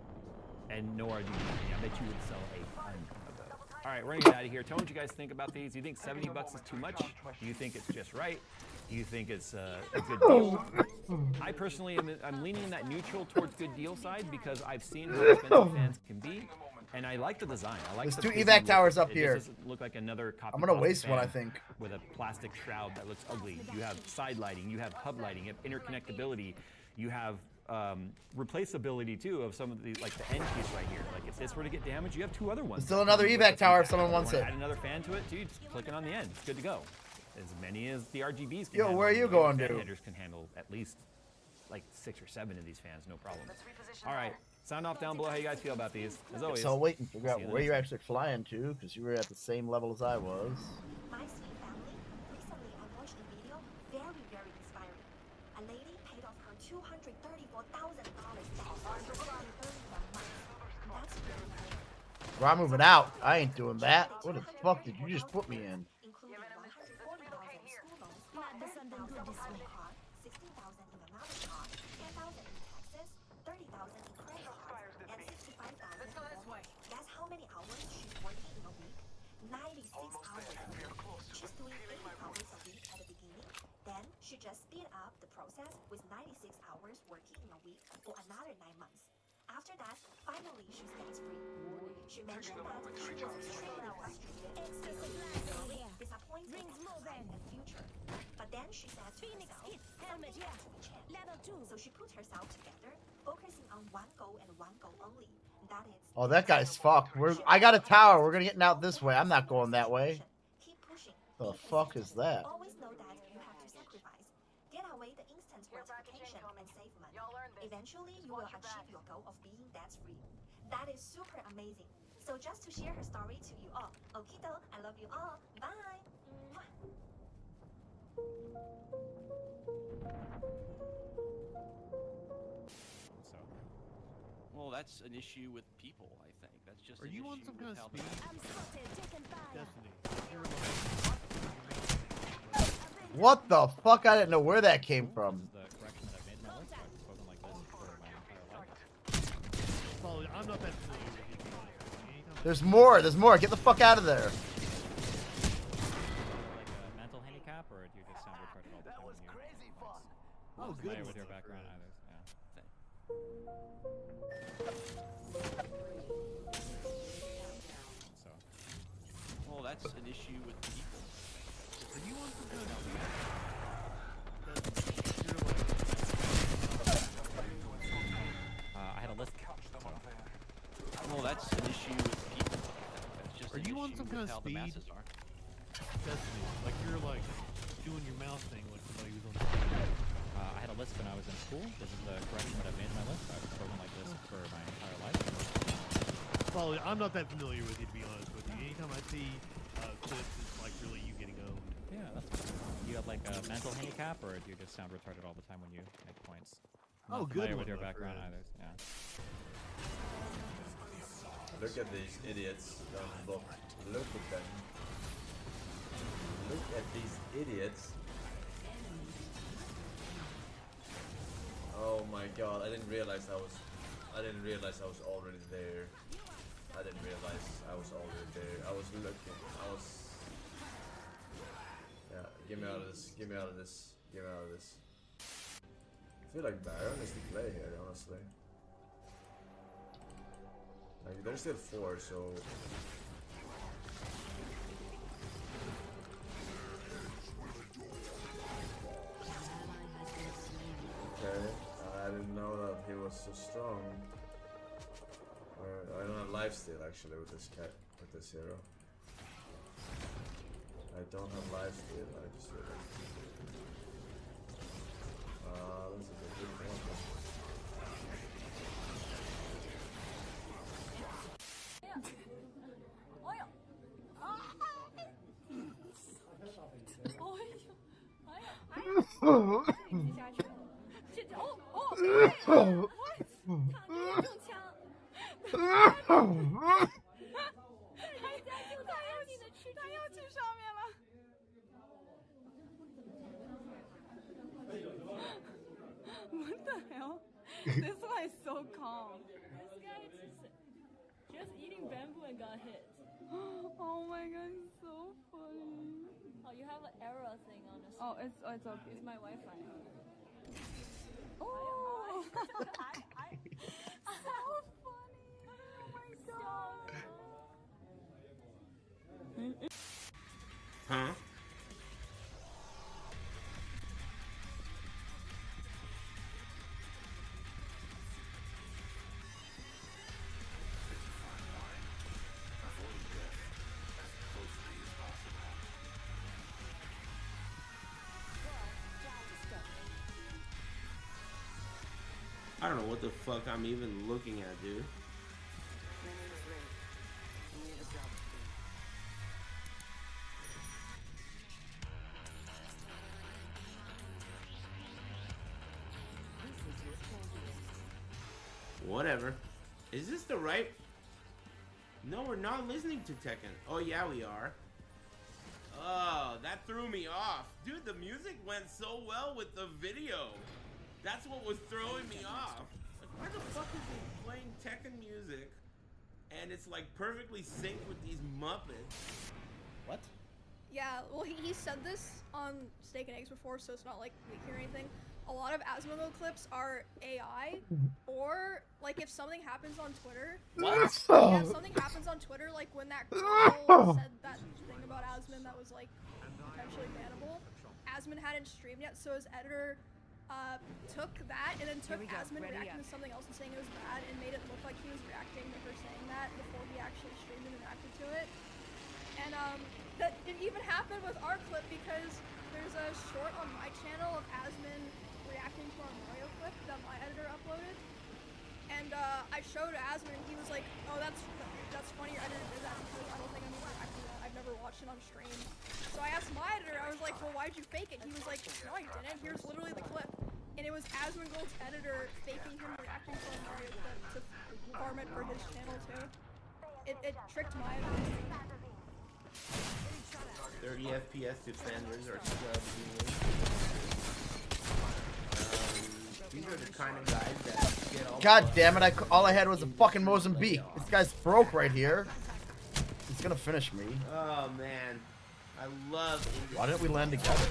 and no RGB. I bet you would sell a ton of those. All right, we're gonna get out of here. Tell me what you guys think about these. Do you think 70 bucks is too much? Do you think it's just right? Do you think it's a good deal? I personally I'm leaning in that neutral towards good deal side because I've seen how expensive fans can be. And I like the design. I like There's the 2 busy evac look. towers up It here. just doesn't look like another copy. I'm gonna pasta waste one, fan I think. With a plastic shroud that looks ugly. You have side lighting, you have hub lighting, you have interconnectability, you have replaceability too of some of the, like the end piece right here. Like if this were to get damaged, you have 2 other ones. There's still another evac tower if someone wants Wanna it. Add another fan to it, dude. Just click it on the end. It's good to go. As many as the RGBs can Yo, handle. where are you The going, fan dude? headers can handle at least like 6 or 7 of these fans, no problem. All right, sound off down below how you guys feel about these. As always. So wait and figure out see you where next you're actually flying to, because you were at the same level as I was. My sweet family, recently I watched a video, very, very inspiring. A lady paid off her $234,000 debt after only earning a month. That's really great. Bro, I'm moving out. I ain't doing that. What the fuck did you just put me in? Including $140,000 in school loans, $10,000 in a car, $16,000 in another car, $10,000 in taxes, $30,000 in credit cards, and $65,000 in mortgage. Guess how many hours she's working in a week? 96 hours a week. She's doing 80 hours a week at the beginning. Then she just speed up the process with 96 hours working in a week for another 9 months. After that, finally she's debt-free. She mentioned that she was extremely frustrated, disappointed in time and future. But then she said to herself, something has to change. So she put herself together, focusing on one goal and one goal only. That is. Oh, that guy's fucked. I got a tower. We're gonna get out this way. I'm not going that way. Keep pushing. The fuck is that? Always know that you have to sacrifice. Get away the instant gratification and save money. Eventually, you will achieve your goal of being debt-free. That is super amazing. So just to share her story to you all. Okido, I love you all. Bye. Mwah. So, well, that's an issue with people, I think. That's just. Are you on some kind of speed? I'm spotted, taking fire. Destiny. What the fuck? I didn't know where that came from. The correction that I made in my list. I've spoken like this for my entire life. Well, I'm not that familiar with it. Anytime There's more. There's more. Get the fuck out of there. Like a mental handicap, or do you just sound retarded all the time? That was crazy fun. Oh, good. With your background either. Yeah. So. Well, that's an issue with people. Are you on some kind of I had a list. Well, that's an issue with people. That's just Are an you on issue some with kind of how the speed? masses are. Destiny? Like you're like doing your mouth thing like somebody who's on speed. I had a list when I was in school. This is the correction that I've made in my list. I've spoken like this for my entire life. Well, I'm not that familiar with you, to be honest with you. Anytime I see clips, it's like really you getting owned. Yeah, that's fine. Do you have like a mental handicap, or do you just sound retarded all the time when you make points? I'm Oh, not good familiar one, with your my background friend. either. Yeah. Look at these idiots down the block. Look at them. Look at these idiots. Oh my god, I didn't realize I was already there. I didn't realize I was already there. I was looking. Yeah, get me out of this. Get me out of this. Get me out of this. I feel like Baron is the play here, honestly. Like, there's still 4, so... Okay, I didn't know that he was so strong. I don't have lifesteal actually with this cat, with this hero. I don't have lifesteal, I just realized. This is a good one. Oh, What the hell? This guy is so calm. This guy just eating bamboo and got hit. Oh my god, he's so funny. Oh, you have an error thing on the screen. Oh, it's okay. It's my Wi-Fi. Oh, So funny. Oh my god. Huh? I don't know what the fuck I'm even looking at, dude. Whatever. Is this the right? No, we're not listening to Tekken. Oh yeah, we are. Oh, that threw me off. Dude, the music went so well with the video. That's what was throwing me off. Like, why the fuck is he playing Tekken music and it's like perfectly synced with these Muppets? What? Yeah, well, he said this on Steak and Eggs before, so it's not like we hear anything. A lot of Asmongold clips are AI, or like if something happens on Twitter. What? Yeah, if something happens on Twitter, like when that girl said that thing about Asmon that was like potentially bannable. Asmon hadn't streamed yet, so his editor took that and then took Asmon reacting to something else and saying it was bad and made it look like he was reacting to her saying that before he actually streamed and reacted to it. And that it even happened with our clip because there's a short on my channel of Asmon reacting to our Mario clip that my editor uploaded. And I showed Asmon and he was like, oh, that's funny your editor did that because I don't think I'm reacting to that. I've never watched it on stream. So I asked my editor, I was like, well, why'd you fake it? He was like, no, I didn't. Here's literally the clip. And it was Asmongold's editor faking him reacting to a Mario clip to farm it for his channel too. It tricked my editor. 30 FPS defenders are scrubs. These are the kind of guys that get all. God damn it! All I had was a fucking Mozambique. This guy's broke right here. He's gonna finish me. Oh man, I love. Why didn't we land together?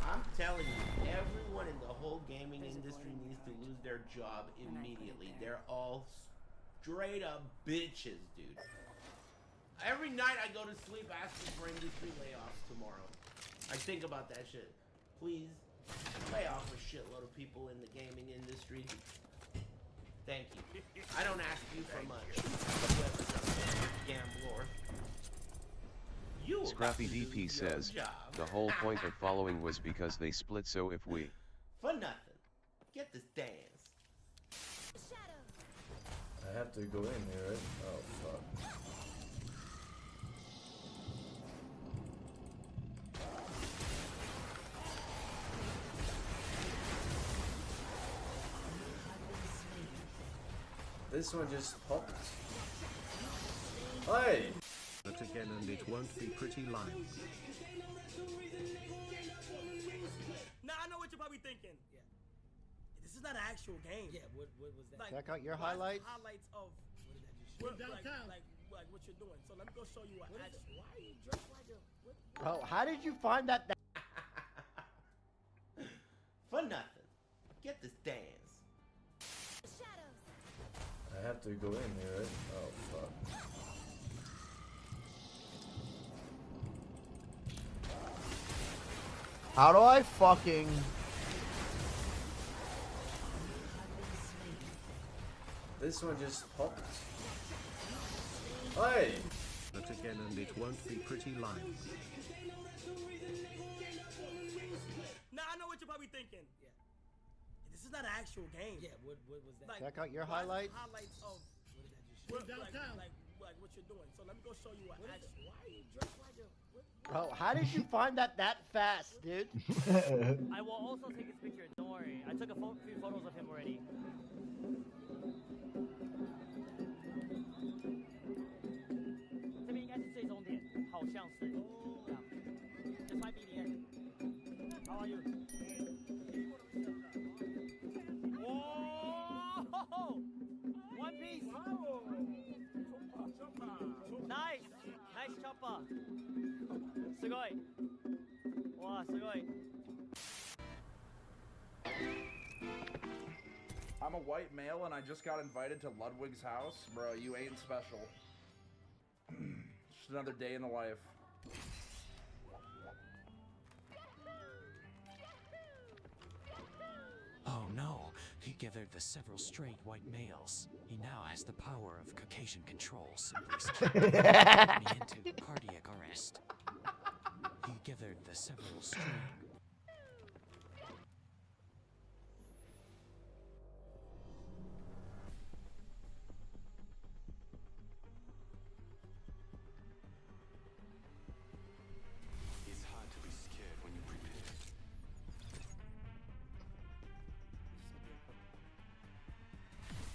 I'm telling you, everyone in the whole gaming industry needs to lose their job immediately. They're all straight up bitches, dude. Every night I go to sleep asking for industry layoffs tomorrow. I think about that shit. Please, lay off a shitload of people in the gaming industry. Thank you. I don't ask you for much. Gambler. Scrappy DP says, the whole point of following was because they split, so if we... For nothing. Get this dance. I have to go in here, right? Oh, fuck. This one just popped. Hey! But again, and it won't be pretty live. Nah, I know what you're probably thinking. Yeah. This is not an actual game. Yeah, what was that? Like, check out your highlights. Highlights of what what you're doing. So let me go show you what actually. Why are you dressed like a... Bro, how did you find that? For nothing. Get this dance. I have to go in here, right? Oh, fuck. How do I fucking... This one just popped. Hey! But again, and it won't be pretty live. Nah, I know what you're probably thinking. Yeah. This is not an actual game. Yeah, what was that? Like, check out your highlights. Highlights of what what you're doing. So let me go show you what actually. Why are you dressed like a... Bro, how did you find that fast, dude? I will also take his picture, don't worry. I took a few photos of him already. パすごいわあすごい I'm a white male and I just got invited to Ludwig's house. Bro, you ain't special. Just another day in the life. Oh no, he gathered the several straight white males. He now has the power of Caucasian control, simply put me into cardiac arrest. He gathered the several straight. It's hard to be scared when you prepare.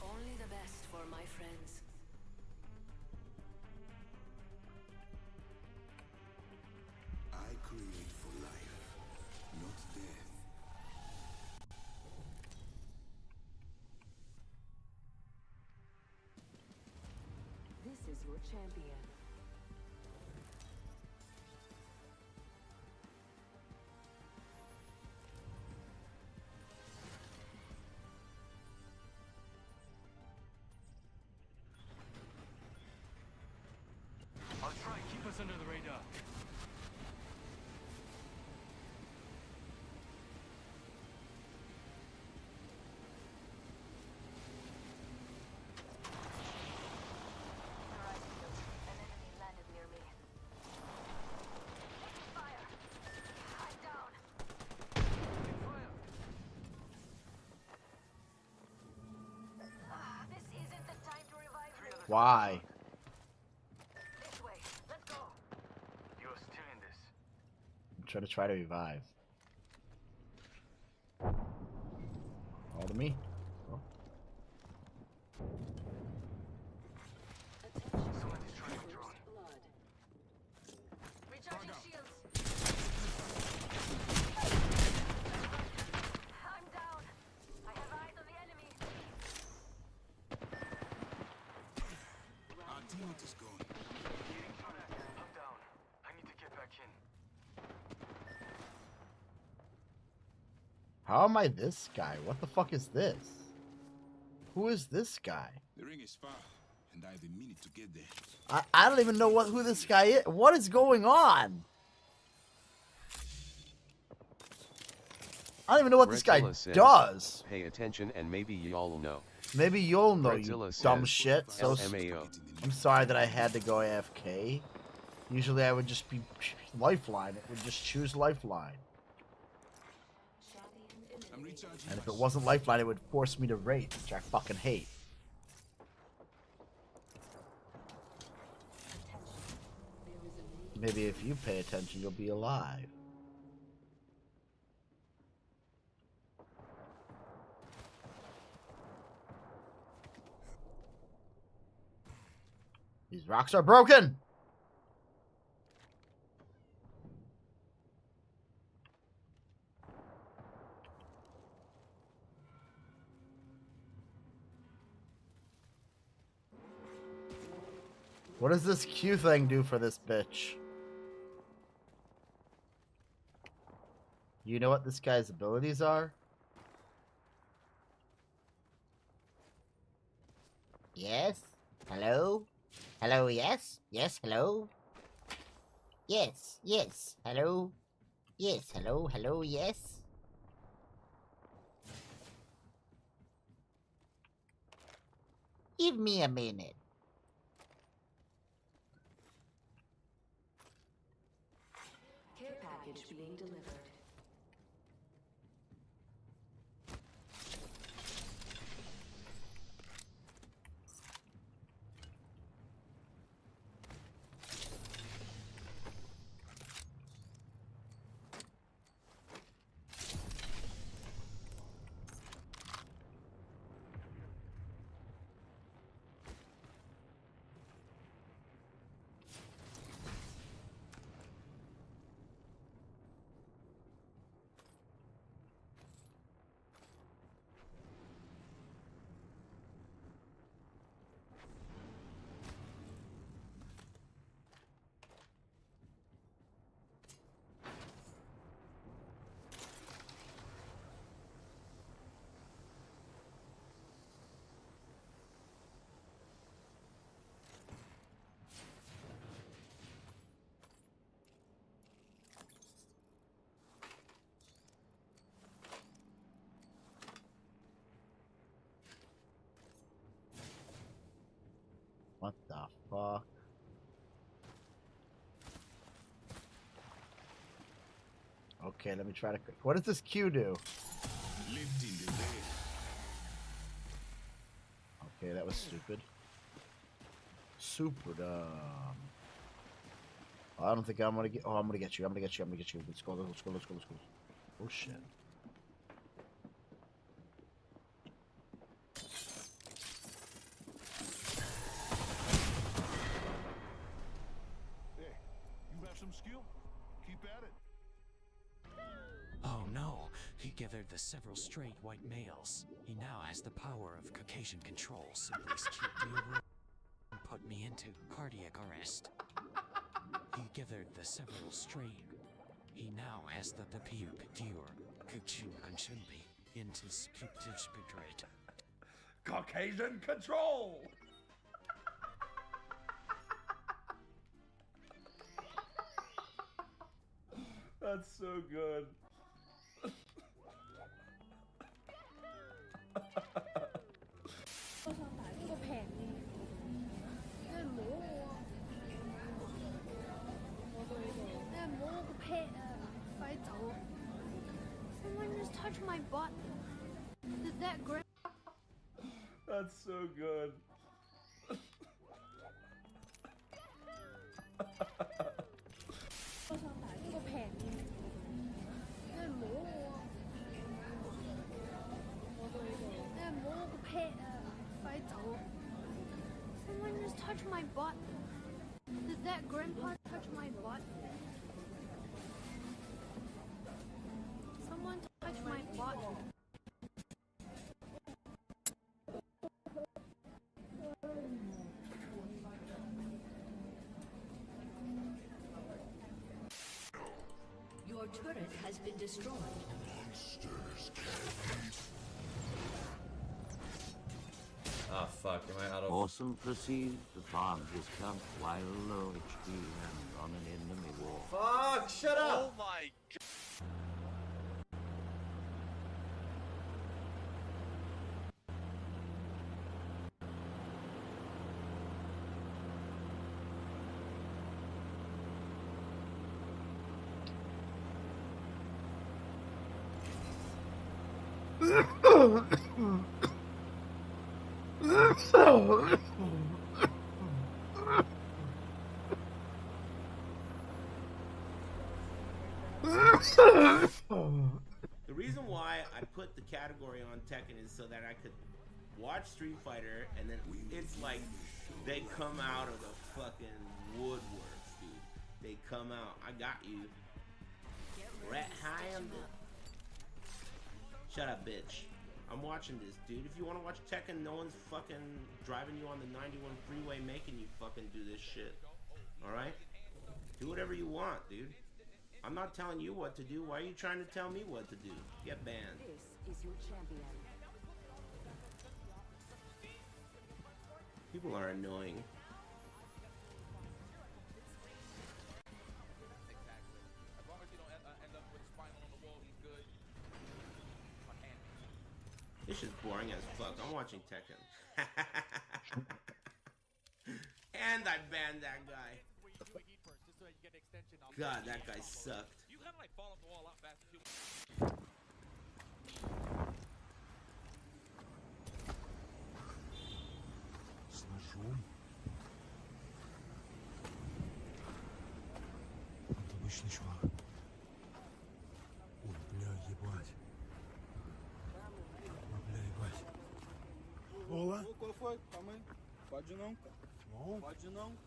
Only the best for my friends. I create for life, not death. This is your champion. I'll try and keep us under the radar. An enemy landed near me. Fire! I'm down. This isn't the time to revive me. Why? This way. Let's go. You're still in this. I'm trying to revive. All to me. Oh. Somebody's trying to drone. Recharging shields. I'm down. I have eyes on the enemy. Our teammate is gone. Getting contact. I'm down. I need to get back in. How am I this guy? What the fuck is this? Who is this guy? The ring is far, and I have a minute to get there. I don't even know who this guy is. What is going on? I don't even know what this guy Redzilla says, does. Pay attention and maybe y'all know. Maybe you'll know, you Redzilla dumb says, shit. So LMAO. I'm sorry that I had to go AFK. Usually I would just be Lifeline. It would just choose Lifeline. I'm recharging. And if it wasn't Lifeline, it would force me to rate, which I fucking hate. Maybe if you pay attention, you'll be alive. These rocks are broken! What does this Q thing do for this bitch? You know what this guy's abilities are? Yes? Hello? Hello, yes? Yes, hello? Yes, yes, hello? Yes, hello, hello, yes? Give me a minute. Care package being delivered. Okay, let me try to. What does this Q do? Okay, that was stupid. Super dumb. I don't think I'm gonna get. Oh, I'm gonna get you. I'm gonna get you. I'm gonna get you. Let's go. Let's go. Let's go. Let's go. Oh shit. Hey, you have some skill? Keep at it. Oh no, he gathered the several straight white males. He now has the power of Caucasian control. Simply skip the room and put me into cardiac arrest. He gathered the several straight. He now has the pure Caucasian control into spirit. Caucasian control! That's so good. Someone just touched my butt. Did that grip? That's so good. Someone just touched my butt. Did that grandpa touch my butt? Someone touched my butt. Your turret has been destroyed. Ah, fuck, am I out of... Awesome proceeds to farm discount while low HP and on an enemy wall. Fuck, shut up! Oh my god. The reason why I put the category on Tekken is so that I could watch Street Fighter, and then it's like they come out of the fucking woodworks, dude. They come out. I got you. Rat Hand. Shut up, bitch. I'm watching this, dude. If you want to watch Tekken, no one's fucking driving you on the 91 freeway making you fucking do this shit. Alright? Do whatever you want, dude. I'm not telling you what to do. Why are you trying to tell me what to do? Get banned. This is your champion. People are annoying. This is boring as fuck. I'm watching Tekken. And I banned that guy. God, that guy sucked. You kind of like fall off the wall a lot faster too. С ножом? Обычный чувак. Ой, бля, ебать. Ой, bля, ебать. Olá? Qual foi? Calma aí. Pode não, cara. Não? Pode não.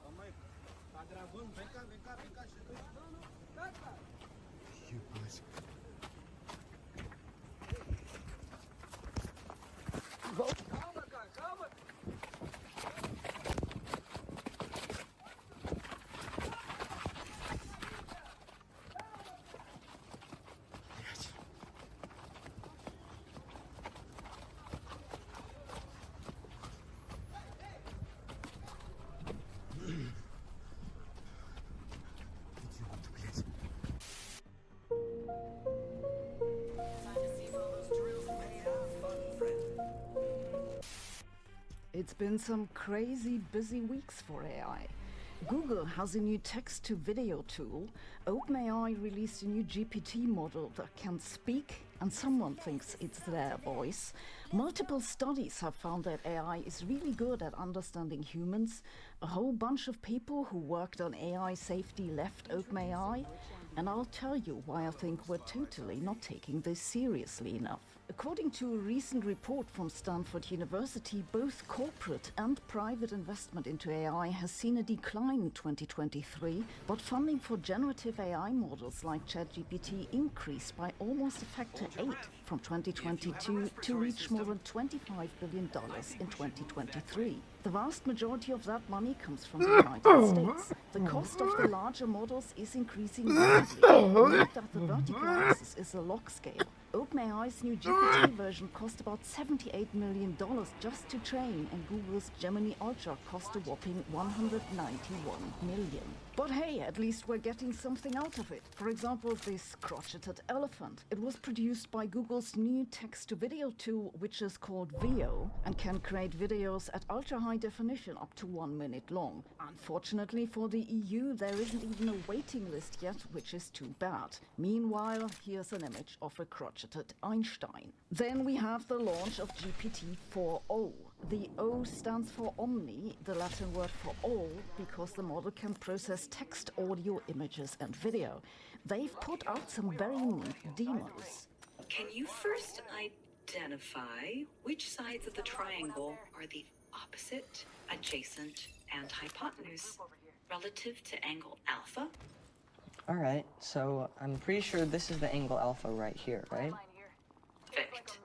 Calma aí. Tá gravando? Vem cá, vem cá, vem cá. Chega aí. Não, não. Tá, cara. Ебать. Calma, cara, calma. It's been some crazy busy weeks for AI. Google has a new text-to-video tool. OpenAI released a new GPT model that can speak, and someone thinks it's their voice. Multiple studies have found that AI is really good at understanding humans. A whole bunch of people who worked on AI safety left OpenAI, and I'll tell you why I think we're totally not taking this seriously enough. According to a recent report from Stanford University, both corporate and private investment into AI has seen a decline in 2023, but funding for generative AI models like ChatGPT increased by almost a factor 8 from 2022 to reach more than $25 billion in 2023. The vast majority of that money comes from the United States. The cost of the larger models is increasing rapidly. Note that the vertical axis is a log scale. OpenAI's new GPT version cost about $78 million just to train, and Google's Gemini Ultra cost a whopping $191 million. But hey, at least we're getting something out of it. For example, this crotcheted elephant. It was produced by Google's new text-to-video tool, which is called Veo, and can create videos at ultra-high definition up to 1 minute long. Unfortunately for the EU, there isn't even a waiting list yet, which is too bad. Meanwhile, here's an image of a crotcheted Einstein. Then we have the launch of GPT-4o. The O stands for Omni, the Latin word for all, because the model can process text, audio, images, and video. They've put out some very neat demos. Can you first identify which sides of the triangle are the opposite, adjacent, and hypotenuse relative to angle alpha? Alright, so I'm pretty sure this is the angle alpha right here, right? Perfect.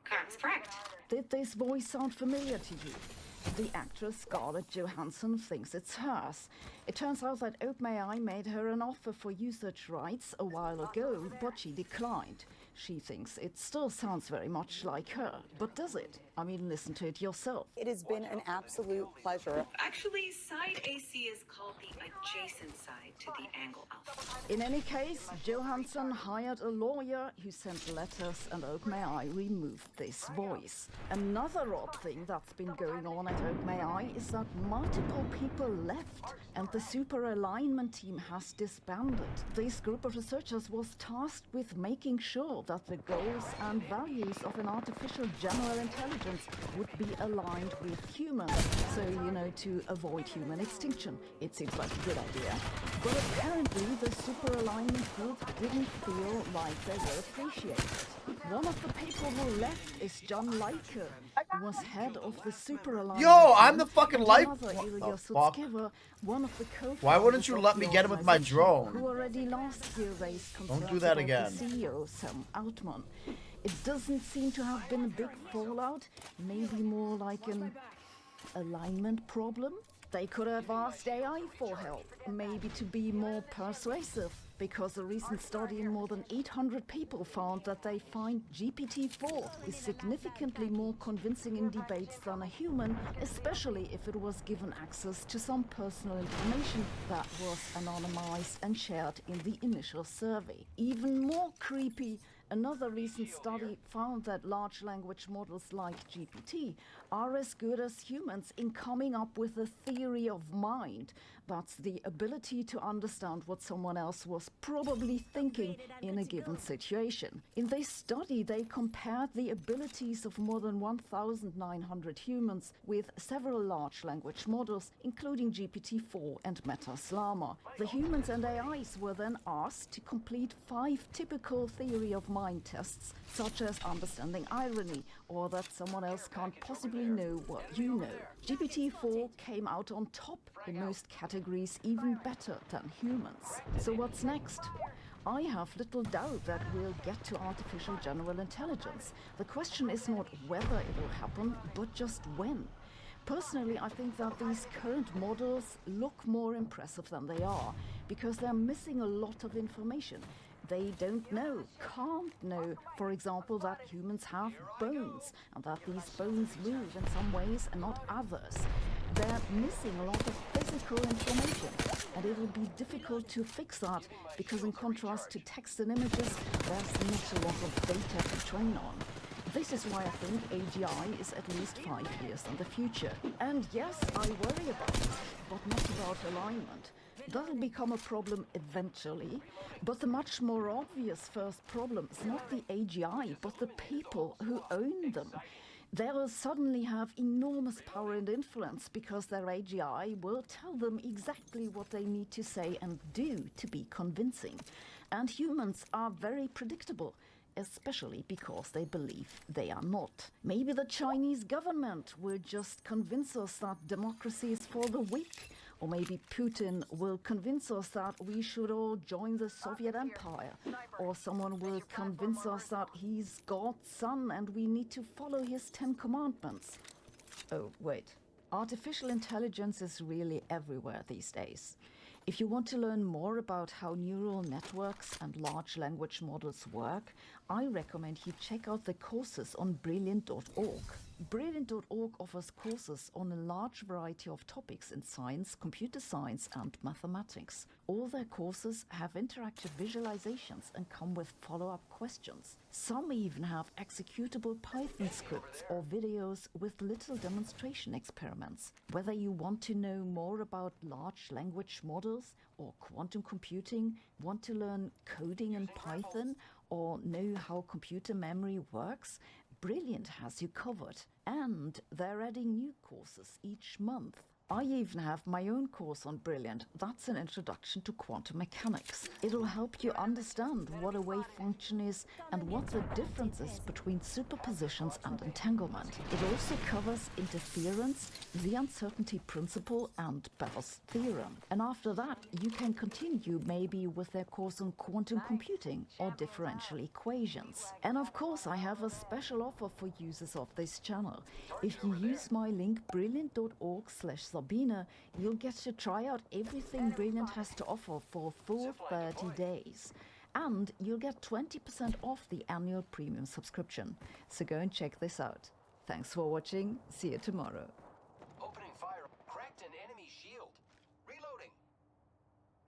That's correct. Did this voice sound familiar to you? The actress Scarlett Johansson thinks it's hers. It turns out that OpenAI made her an offer for usage rights a while ago, but she declined. She thinks it still sounds very much like her, but does it? I mean, listen to it yourself. It has been an absolute pleasure. Actually, side AC is called the adjacent side to the angle alpha. In any case, Johansson hired a lawyer who sent letters, and OpenAI removed this voice. Another odd thing that's been going on at OpenAI is that multiple people left, and the super alignment team has disbanded. This group of researchers was tasked with making sure that the goals and values of an artificial general intelligence would be aligned with humans, so, you know, to avoid human extinction. It seems like a good idea. But apparently the super alignment group didn't feel like they were appreciated. One of the people who left is John Leiker, who was head of the super alignment. Yo, I'm the fucking life. One of the Why wouldn't you let me get him with my drone? Who already last year raised concerns Don't do that about again. the CEO, Sam Altman. It doesn't seem to have been a big fallout, maybe more like an alignment problem. They could have asked AI for help, maybe to be more persuasive, because a recent study in more than 800 people found that they find GPT-4 is significantly more convincing in debates than a human, especially if it was given access to some personal information that was anonymized and shared in the initial survey. Even more creepy, another recent study found that large language models like GPT are as good as humans in coming up with a theory of mind. That's the ability to understand what someone else was probably thinking in a given situation. In this study, they compared the abilities of more than 1,900 humans with several large language models, including GPT-4 and Meta's Llama. The humans and AIs were then asked to complete 5 typical theory of mind tests, such as understanding irony, or that someone else can't possibly know what you know. GPT-4 came out on top in most categories, even better than humans. So what's next? I have little doubt that we'll get to artificial general intelligence. The question is not whether it will happen, but just when. Personally, I think that these current models look more impressive than they are, because they're missing a lot of information. They don't know, can't know, for example, that humans have bones, and that these bones move in some ways and not others. They're missing a lot of physical information, and it will be difficult to fix that, because in contrast to text and images, there's not a lot of data to train on. This This is why I think AGI is at least 5 years in the future. And yes, I worry about it, but not about alignment. That'll become a problem eventually, but the much more obvious first problem is not the AGI, but the people who own them. They'll suddenly have enormous power and influence because their AGI will tell them exactly what they need to say and do to be convincing. And humans are very predictable, especially because they believe they are not. Maybe the Chinese government will just convince us that democracy is for the weak, or maybe Putin will convince us that we should all join the Soviet Empire, or someone will convince us that he's God's son and we need to follow his 10 commandments. Oh, wait. Artificial intelligence is really everywhere these days. If you want to learn more about how neural networks and large language models work, I recommend you check out the courses on Brilliant.org. Brilliant.org offers courses on a large variety of topics in science, computer science, and mathematics. All their courses have interactive visualizations and come with follow-up questions. Some even have executable Python scripts or videos with little demonstration experiments. Whether you want to know more about large language models or quantum computing, want to learn coding in Python, or know how computer memory works, Brilliant has you covered. And they're adding new courses each month. I even have my own course on Brilliant. That's an introduction to quantum mechanics. It'll help you understand what a wave function is and what the difference is between superpositions and entanglement. It also covers interference, the uncertainty principle, and Bell's theorem. And after that, you can continue maybe with their course on quantum computing or differential equations. And of course, I have a special offer for users of this channel. If you use my link brilliant.org/Sabine, you'll get to try out everything Brilliant has to offer for a full 30 days. And you'll get 20% off the annual premium subscription. So go and check this out. Thanks for watching. See you tomorrow. Opening fire. Cracked an enemy shield. Reloading.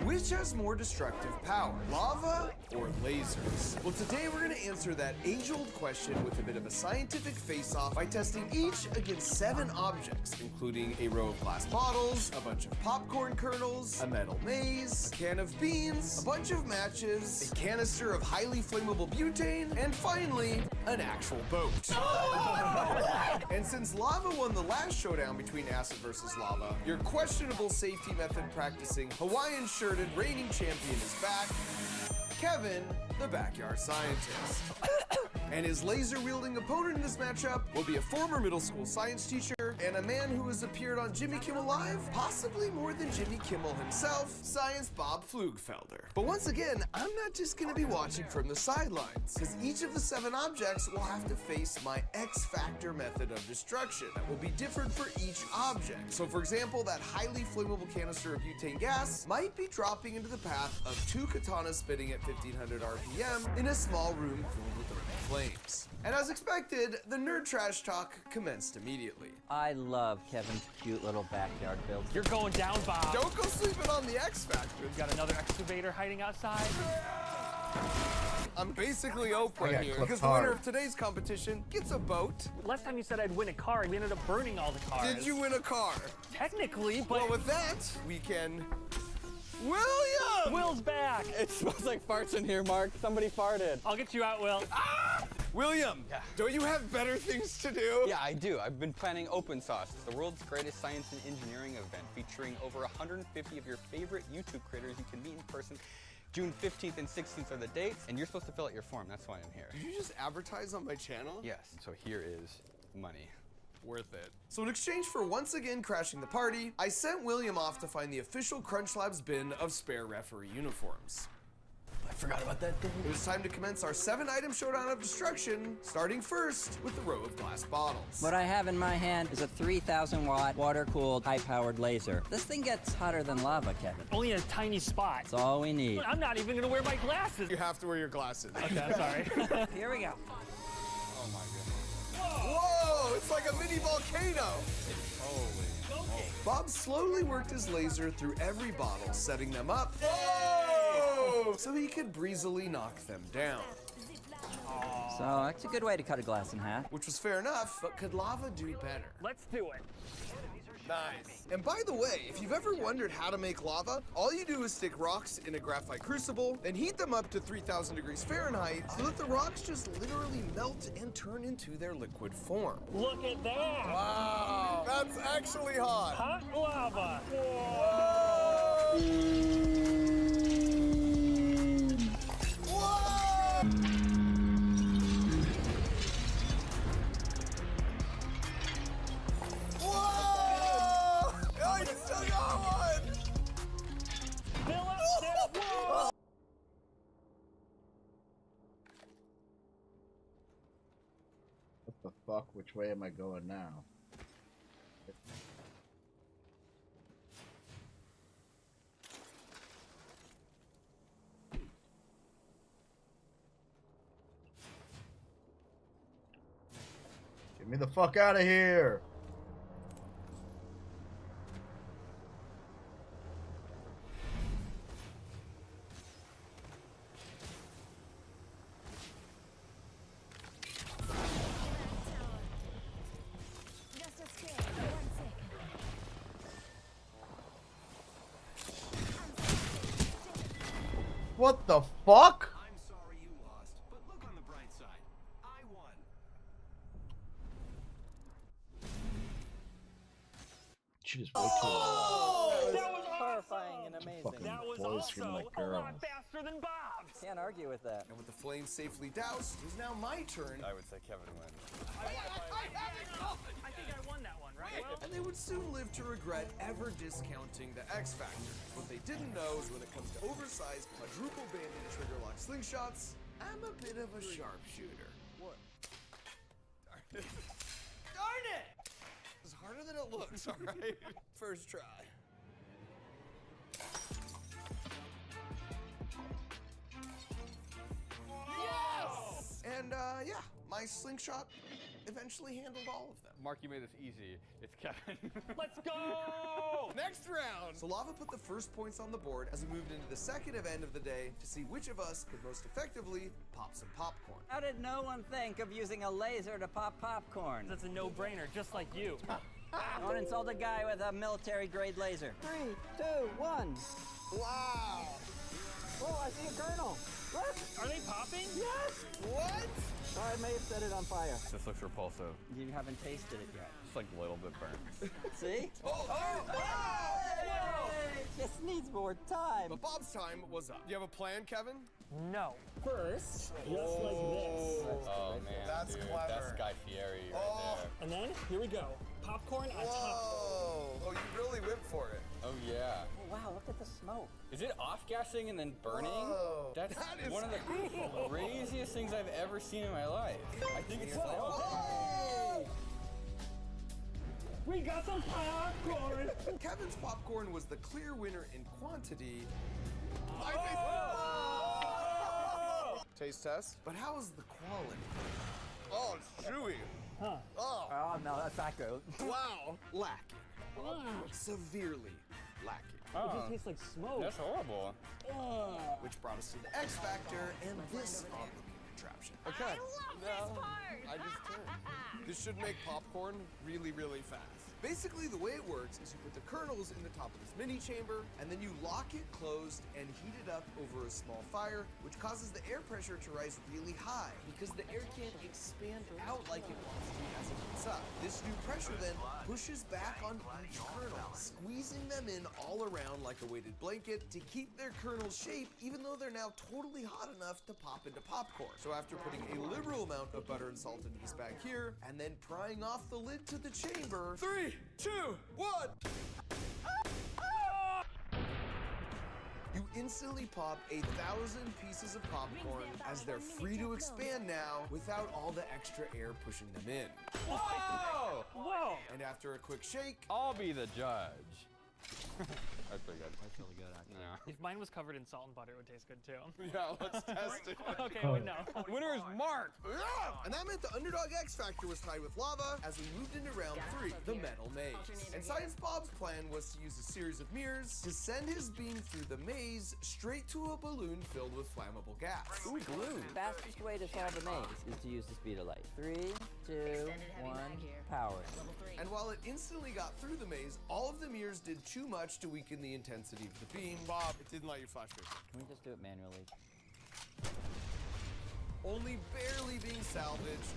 Which has more destructive power, lava or lasers? Well, today we're going to answer that age-old question with a bit of a scientific face-off by testing each against 7 objects, including a row of glass bottles, a bunch of popcorn kernels, a metal maze, a can of beans, a bunch of matches, a canister of highly flammable butane, and finally, an actual boat. And since lava won the last showdown between acid versus lava, your questionable safety method practicing Hawaiian shirted reigning champion is back, Kevin, the backyard scientist. And his laser-wielding opponent in this matchup will be a former middle school science teacher and a man who has appeared on Jimmy Kimmel Live, possibly more than Jimmy Kimmel himself, Science Bob Flugfelder. But once again, I'm not just going to be watching from the sidelines, because each of the 7 objects will have to face my X-Factor method of destruction that will be different for each object. So for example, that highly flammable canister of butane gas might be dropping into the path of 2 katanas spinning at 1500 RPM in a small room filled with flames. And as expected, the nerd trash talk commenced immediately. I love Kevin's cute little backyard build. You're going down, Bob. Don't go sleeping on the X Factor. We've got another excavator hiding outside. I'm basically Oprah here, because the winner of today's competition gets a boat. Last time you said I'd win a car, and we ended up burning all the cars. Did you win a car? Technically, but... Well, with that, we can... William! Will's back! It smells like farts in here, Mark. Somebody farted. I'll get you out, Will. Ah! William, don't you have better things to do? Yeah, I do. I've been planning Open Sauce, the world's greatest science and engineering event, featuring over 150 of your favorite YouTube creators you can meet in person. June 15th and 16th are the dates, and you're supposed to fill out your form. That's why I'm here. Did you just advertise on my channel? Yes, so here is money. Worth it. So in exchange for once again crashing the party, I sent William off to find the official Crunch Labs bin of spare referee uniforms. I forgot about that thing. It was time to commence our 7-item showdown of destruction, starting first with the row of glass bottles. What I have in my hand is a 3,000 watt, water-cooled, high-powered laser. This thing gets hotter than lava, Kevin. Only in a tiny spot. That's all we need. I'm not even gonna wear my glasses. You have to wear your glasses. Okay, I'm sorry. Here we go. Oh my goodness. Whoa, it's like a mini volcano. Holy. Bob slowly worked his laser through every bottle, setting them up. Whoa! So he could breezily knock them down. So that's a good way to cut a glass in half. Which was fair enough, but could lava do better? Let's do it. Nice. And by the way, if you've ever wondered how to make lava, all you do is stick rocks in a graphite crucible, then heat them up to 3,000 degrees Fahrenheit so that the rocks just literally melt and turn into their liquid form. Look at that. Wow, that's actually hot. Hot lava. What the fuck? Which way am I going now? Get me the fuck out of here! What the fuck? I'm sorry you lost, but look on the bright side. I won. She just way too That was horrifying and amazing. That was also like a lot faster than Bob's. Can't argue with that. And with the flame safely doused, it is now my turn. I would say Kevin wins. I think I won that one, right? And they would soon live to regret ever discounting the X Factor. What they didn't know is when it comes to oversized, quadruple banded trigger lock slingshots, I'm a bit of a sharpshooter. What? Darn it! It's harder than it looks, alright? First try. Yes! And yeah, my slingshot eventually handled all of them. Mark, you made this easy. It's Kevin. Let's go! Next round! So Lava put the first points on the board as we moved into the second event of the day to see which of us could most effectively pop some popcorn. How did no one think of using a laser to pop popcorn? That's a no-brainer, just like you. Don't insult a guy with a military-grade laser. 3, 2, 1. Wow! Oh, I see a kernel. Look! Are they popping? Yes! What? Oh, I may have set it on fire. This looks repulsive. You haven't tasted it yet. It's like a little bit burnt. See? Oh! Just needs more time. But Bob's time was up. You have a plan, Kevin? No. First, just like this. Oh man, That's dude, clever. that's Guy Fieri right there. And then, here we go. Popcorn on top. Whoa! Oh, you really went for it. Oh yeah. Oh, wow, look at the smoke. Is it off-gassing and then burning? Whoa. That is one of the craziest things I've ever seen in my life. I think it's flammable. We got some popcorn! Kevin's popcorn was the clear winner in quantity. Taste test. But how is the quality? Oh, it's chewy. Huh. Oh. Oh, no, that's not good. Wow. Lacking. Severely lacking. It just tastes like smoke. That's horrible. Which brought us to the X Factor and this odd-looking contraption. Okay. I love this part. I just turned. This should make popcorn really, really fast. Basically, the way it works is you put the kernels in the top of this mini chamber, and then you lock it closed and heat it up over a small fire, which causes the air pressure to rise really high because the air can't expand out like it wants to as it heats up. This new pressure then pushes back on each kernel, squeezing them in all around like a weighted blanket to keep their kernels shape, even though they're now totally hot enough to pop into popcorn. So after putting a liberal amount of butter and salt into this bag here, and then prying off the lid to the chamber, 3, 2, 1! You instantly pop 1,000 pieces of popcorn as they're free to expand now without all the extra air pushing them in. Whoa! Whoa! And after a quick shake, I'll be the judge. That's pretty good. That's really good, actually. Yeah. If mine was covered in salt and butter, it would taste good too. Yeah, let's test it. Okay, we know. Winner is Mark! And that meant the Underdog X Factor was tied with Lava as we moved into round 3, the Metal Maze. And Science Bob's plan was to use a series of mirrors to send his beam through the maze straight to a balloon filled with flammable gas. Ooh, balloon. Fastest way to solve a maze is to use the speed of light. 3, 2, 1, power. And while it instantly got through the maze, all of the mirrors did too much to weaken the intensity of the beam. Bob, it didn't let you flash through. Can we just do it manually? Only barely being salvaged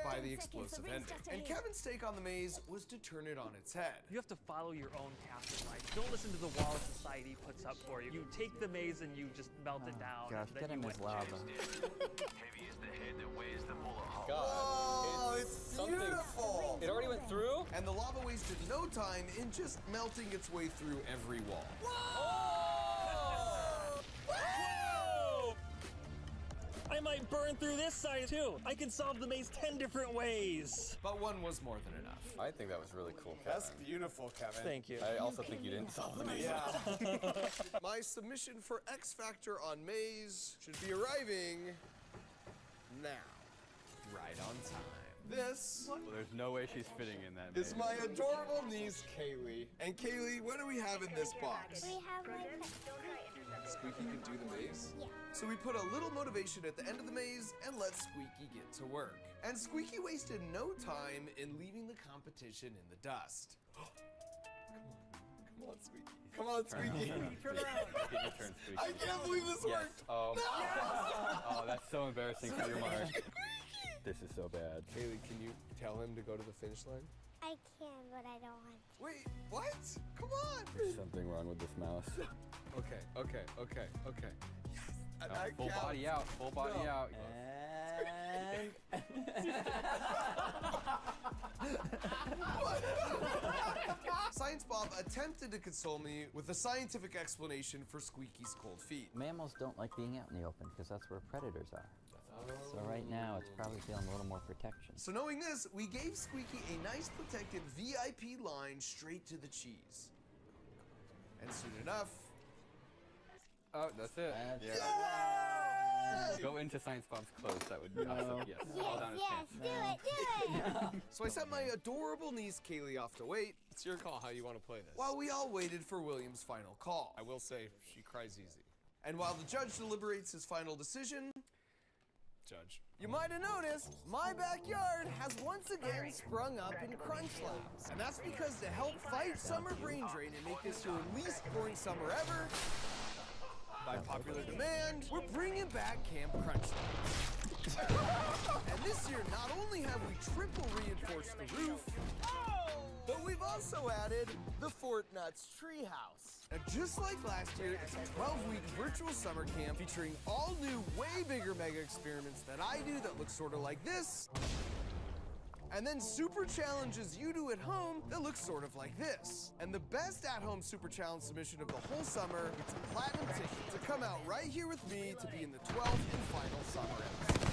by the explosive ending. And Kevin's take on the maze was to turn it on its head. You have to follow your own path in life. Don't listen to the wall society puts up for you. You take the maze and you just melt it down. Gosh, and then get him you his win. lava. Heavy is the head that weighs the bullet hole. Oh, it's something- beautiful! It already went through? And the lava wasted no time in just melting its way through every wall. I might burn through this side too. I can solve the maze 10 different ways. But one was more than enough. I think that was really cool, Kevin. That's beautiful, Kevin. Thank you. I also think you didn't solve the maze. Yeah. My submission for X Factor on Maze should be arriving now. Right on time. This Well, there's no way she's fitting in that maze. is my adorable niece, Kaylee. And Kaylee, what do we have in this box? We have one. Squeaky can do the maze? Yeah. So we put a little motivation at the end of the maze and let Squeaky get to work. And Squeaky wasted no time in leaving the competition in the dust. Come on, Squeaky. Come on, Squeaky. Turn around. Get your turn, Squeaky. I can't believe this Yes. worked. Oh. No! Oh, that's so embarrassing for you, Mark. This is so bad. Kaylee, can you tell him to go to the finish line? I can, but I don't want to. Wait, what? Come on. There's something wrong with this mouse. Okay. Yes. And I Full count. body out. Full body No. out. Science Bob attempted to console me with a scientific explanation for Squeaky's cold feet. Mammals don't like being out in the open because that's where predators are. So right now, it's probably feeling a little more protection. So knowing this, we gave Squeaky a nice protected VIP line straight to the cheese. And soon enough... Oh, that's it. Go into Science Bob's clothes. That would be awesome. Yes. Fall down his pants. Do it. So I sent my adorable niece Kaylee off to wait. It's your call how you want to play this. While we all waited for William's final call. I will say, she cries easy. And while the judge deliberates his final decision, Judge. you might have noticed my backyard has once again sprung up in Crunch Labs. And that's because to help fight summer brain drain and make this your least boring summer ever, by popular demand, we're bringing back Camp Crunch Labs. And this year, not only have we triple reinforced the roof, but we've also added the Fort Nuts Treehouse. Now, just like last year, it's a 12-week virtual summer camp featuring all new, way bigger mega experiments that I do that look sort of like this. And then super challenges you do at home that look sort of like this. And the best at-home super challenge submission of the whole summer gets a platinum ticket to come out right here with me to be in the 12th and final summer episode.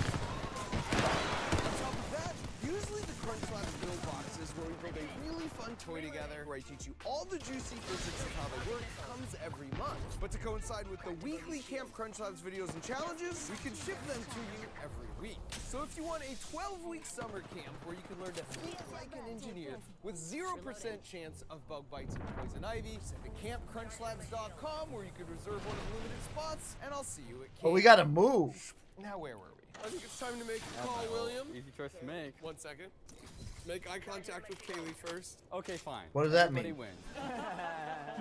On top of that, usually the Crunch Labs build boxes where we build a really fun toy together where I teach you all the juicy physics of how they work comes every month. But to coincide with the weekly Camp Crunch Labs videos and challenges, we can ship them to you every week. So if you want a 12-week summer camp where you can learn to think like an engineer with 0% chance of bug bites and poison ivy, send to campcrunchlabs.com where you can reserve one of the limited spots, and I'll see you at camp. But we gotta move. Now where were we? I think it's time to make a call, William. Easy choice to make. 1 second. Make eye contact with Kaylee first. Okay, fine. What does that Everybody mean? wins.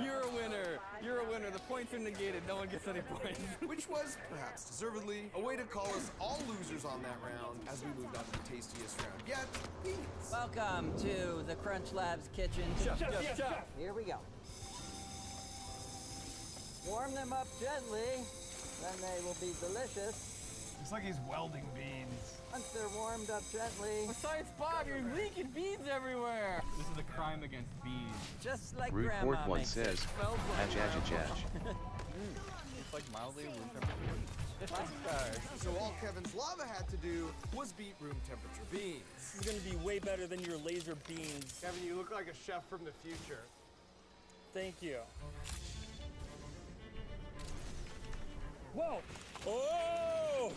You're a winner. You're a winner. The points are negated. No one gets any points. Which was, perhaps deservedly, a way to call us all losers on that round as we moved on to the tastiest round yet, beans. Welcome to the Crunch Labs kitchen. Chef. Here we go. Warm them up gently, then they will be delicious. It's like he's welding beans. Once they're warmed up gently. Science Bob, you're leaking beans everywhere. This is a crime against bees. Just like Root Grandma Fort once makes says, it. Smells like "Ajaj." It's like mildly room temperature. So all Kevin's lava had to do was beat room temperature beans. This is gonna be way better than your laser beans. Kevin, you look like a chef from the future. Thank you. Whoa! Oh!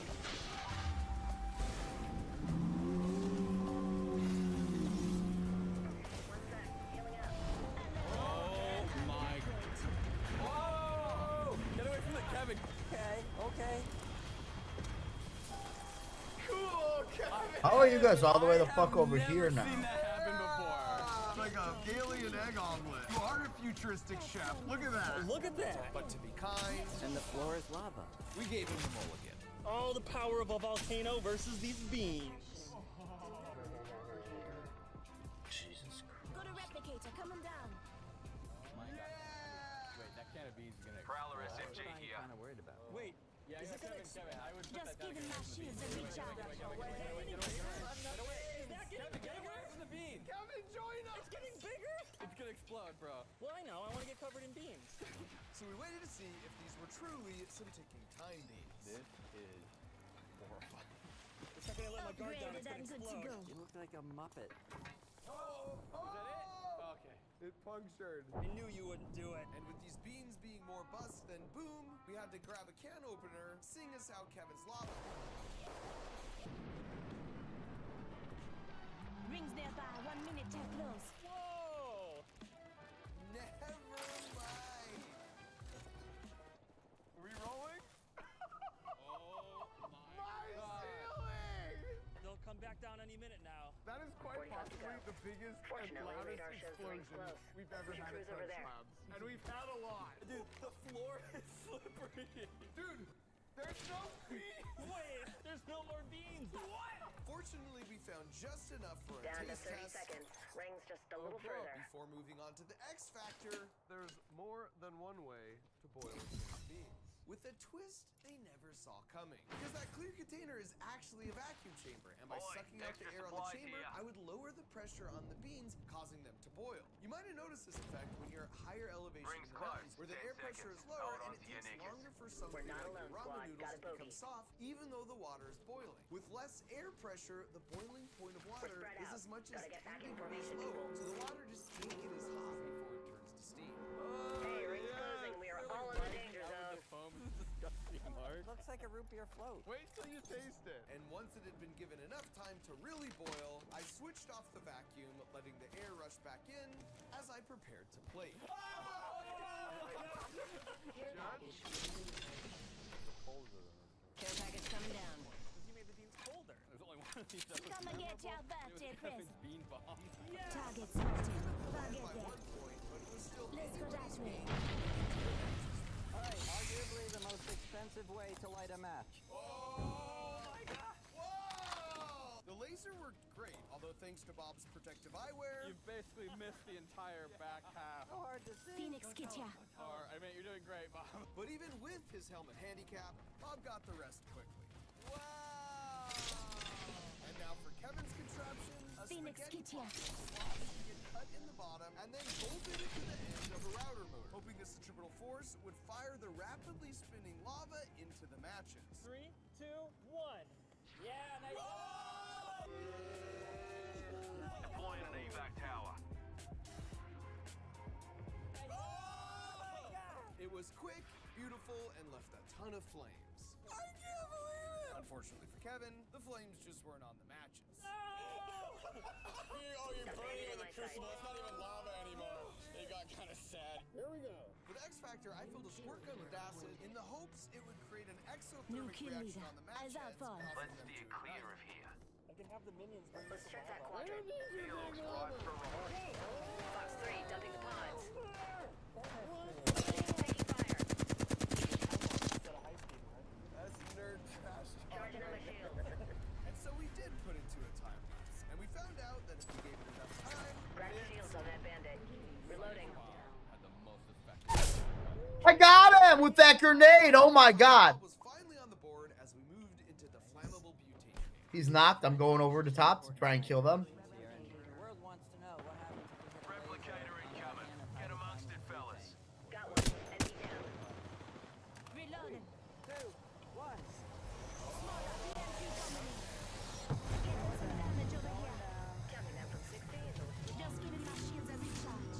Oh my. Whoa! Get away from the Kevin. Okay. Cool, Kevin. How are you guys all the way the fuck over here now? Seen that happen before. It's like a alien egg omelet. You are a futuristic chef. Look at that. Look at that. But to be kind, And the floor is lava. we gave him the mulligan. Oh, the power of a volcano versus these beans. Jesus Christ. Got a replicator coming down. My God. Wait, that can of beans is gonna. Prowler explode. SMJ here. Kind of worried about. Wait, Yeah, is it gonna Kevin, I would put Just that down. giving my shields a recharge. Get away from the beans. Kevin, join us. It's getting bigger? It's gonna explode, bro. Well, I know. I want to get covered in beans. So we waited to see if these were truly some ticking time beams. This is horrifying. The second I let my guard down, it's gonna Upgraded and good to explode. go. You look like a Muppet. Oh, Is that it? Okay. It punctured. I knew you wouldn't do it. And with these beans being more bust than boom, we had to grab a can opener, seeing as how Kevin's lava. Rings nearby. 1 minute till close. Whoa! Never mind. Are we rolling? Oh my God. They'll come back down any minute now. That is quite possibly the biggest and loudest explosion we've ever had at Touch Labs. And we've had a lot. Dude, the floor is slippery. Dude, there's no beans. Wait, there's no more beans. What? Fortunately, we found just enough for a Down to taste 30 test. seconds. Rings just a little further. Before moving on to the X Factor, there's more than one way to boil these beans. With a twist they never saw coming. Because that clear container is actually a vacuum chamber, and by Boy, sucking out the extra air on the supply chamber, here. I would lower the pressure on the beans, causing them to boil. You might have noticed this effect when you're at higher elevation Rings in the mountains, close. where the 10 air pressure is seconds. lower Hold and on it to your takes knickers. longer for something We're not like alone, your ramen squad. noodles Got a to become bogey. soft, even though the water is boiling. With less air pressure, the boiling point of water spread is out. as much as Gotta get back 10 in degrees formation, lower, people. so the water just can't get as hot before it turns to steam. Hey, rings closing. We are all in the danger zone. The foam is disgusting, Mark. Looks like a root beer float. Wait till you taste it. And once it had been given enough time to really boil, I switched off the vacuum, letting the air rush back in as I prepared to plate. Care package coming down. You made the beans colder. There's only one of these that was Come and get your memorable. birthday It was Kevin's present. bean bomb. Target spotted. By Forget one that. point, but it was still Let's go that way. Alright, arguably the most expensive way to light a match. Oh my God! Whoa! The laser worked great, although thanks to Bob's protective eyewear, You've basically missed the entire back half. So hard to see. Phoenix Kit ya. Or, I mean, you're doing great, Bob. but even with his helmet handicap, Bob got the rest quickly. Wow! And now for Kevin's contraption, a Phoenix spaghetti Kit ya. pot to get cut in the bottom and then bolted into the end of a router motor, hoping the centripetal force would fire the rapidly spinning lava into the matches. 3, 2, 1. Yeah, nice. Deploying an evac tower. It was quick, beautiful, and left a ton of flames. I can't believe it! Unfortunately for Kevin, the flames just weren't on the matches. You're burning with a crucible. It's not even lava anymore. It got kind of sad. Here we go. For the X Factor, I filled a squirt gun with acid in the hopes it would create an New exothermic kill reaction leader. on the match Eyes out heads, for. causing Let's them steer to clear ignite. of here. I can have the minions bring Let's this check that lava. quadrant. Fields right for right. Fox 3, dumping the pods. That's nerd trash. Charging on my shield. And so we did put it to a time lapse, and we found out that if we gave it enough time, Crack the shields on that bandit. Reloading. Had the most effective. I got him with that grenade. Oh my God. was finally on the board as we moved into the flammable butane. He's knocked. I'm going over the top to try and kill them. The world wants to know what happens if we hit a Replicator incoming. Get amongst it, fellas. Got one. Enemy down. Reloading. 2, 1. Smaller BMP coming in. Getting some damage over here. Counting down from 60. Just giving my shields a recharge.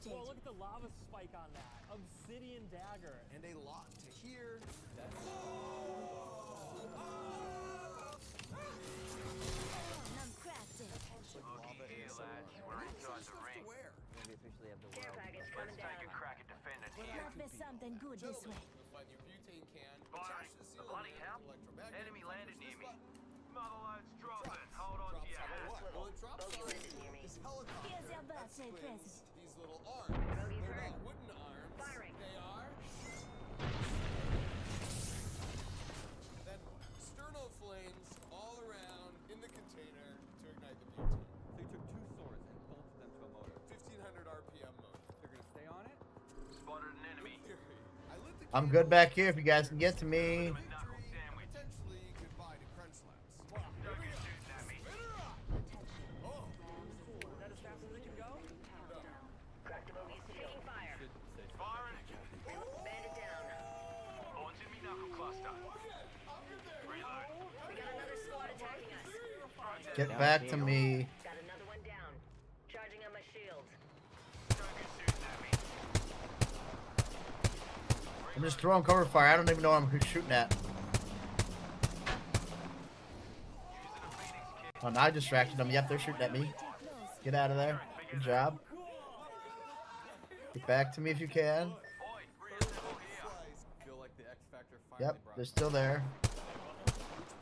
spotted. Whoa, look at the lava spike on that. Obsidian dagger. And a lot to hear. I'm crafted. Lava ASMR. Where? We officially have the Care world. package coming down. Crack at defendant Grab me something good this way. Find your butane can. Firing. attach the seal Bloody in hell. electromagnet. Enemy landed near This me. button. Motherload's dropping. Hold on to your Drops hat. what? Well, it drops Bogey on landed near me. this helicopter Here's your that birthday spins present. these little arms. Bogey's They're hurt. not wooden arms. Firing. They are. Then what? Sterno flames all around in the container to ignite the butane. So you took two swords and bolted them to a motor. 1500 RPM motor. You're gonna stay on it? Spotted an enemy. I lit the I'm good back here if you guys can get to me. Knuckle sandwich. potentially goodbye to Crunch Labs. Don't get shooting at me. Oh, Is that as fast as it can go? Cracked a bogey seal. Taking fire. Firing. Bandit down. Launching me knuckle cluster. Reload. We got another squad attacking us. Get back to me. Got another one down. Charging on my shield. Don't get shooting at me. I'm just throwing cover fire. I don't even know what I'm shooting at. Oh, now I distracted them. Yep, they're shooting at me. Get out of there. Good job. Get back to me if you can. Feel like the X Factor finally Yep, brought they're still there.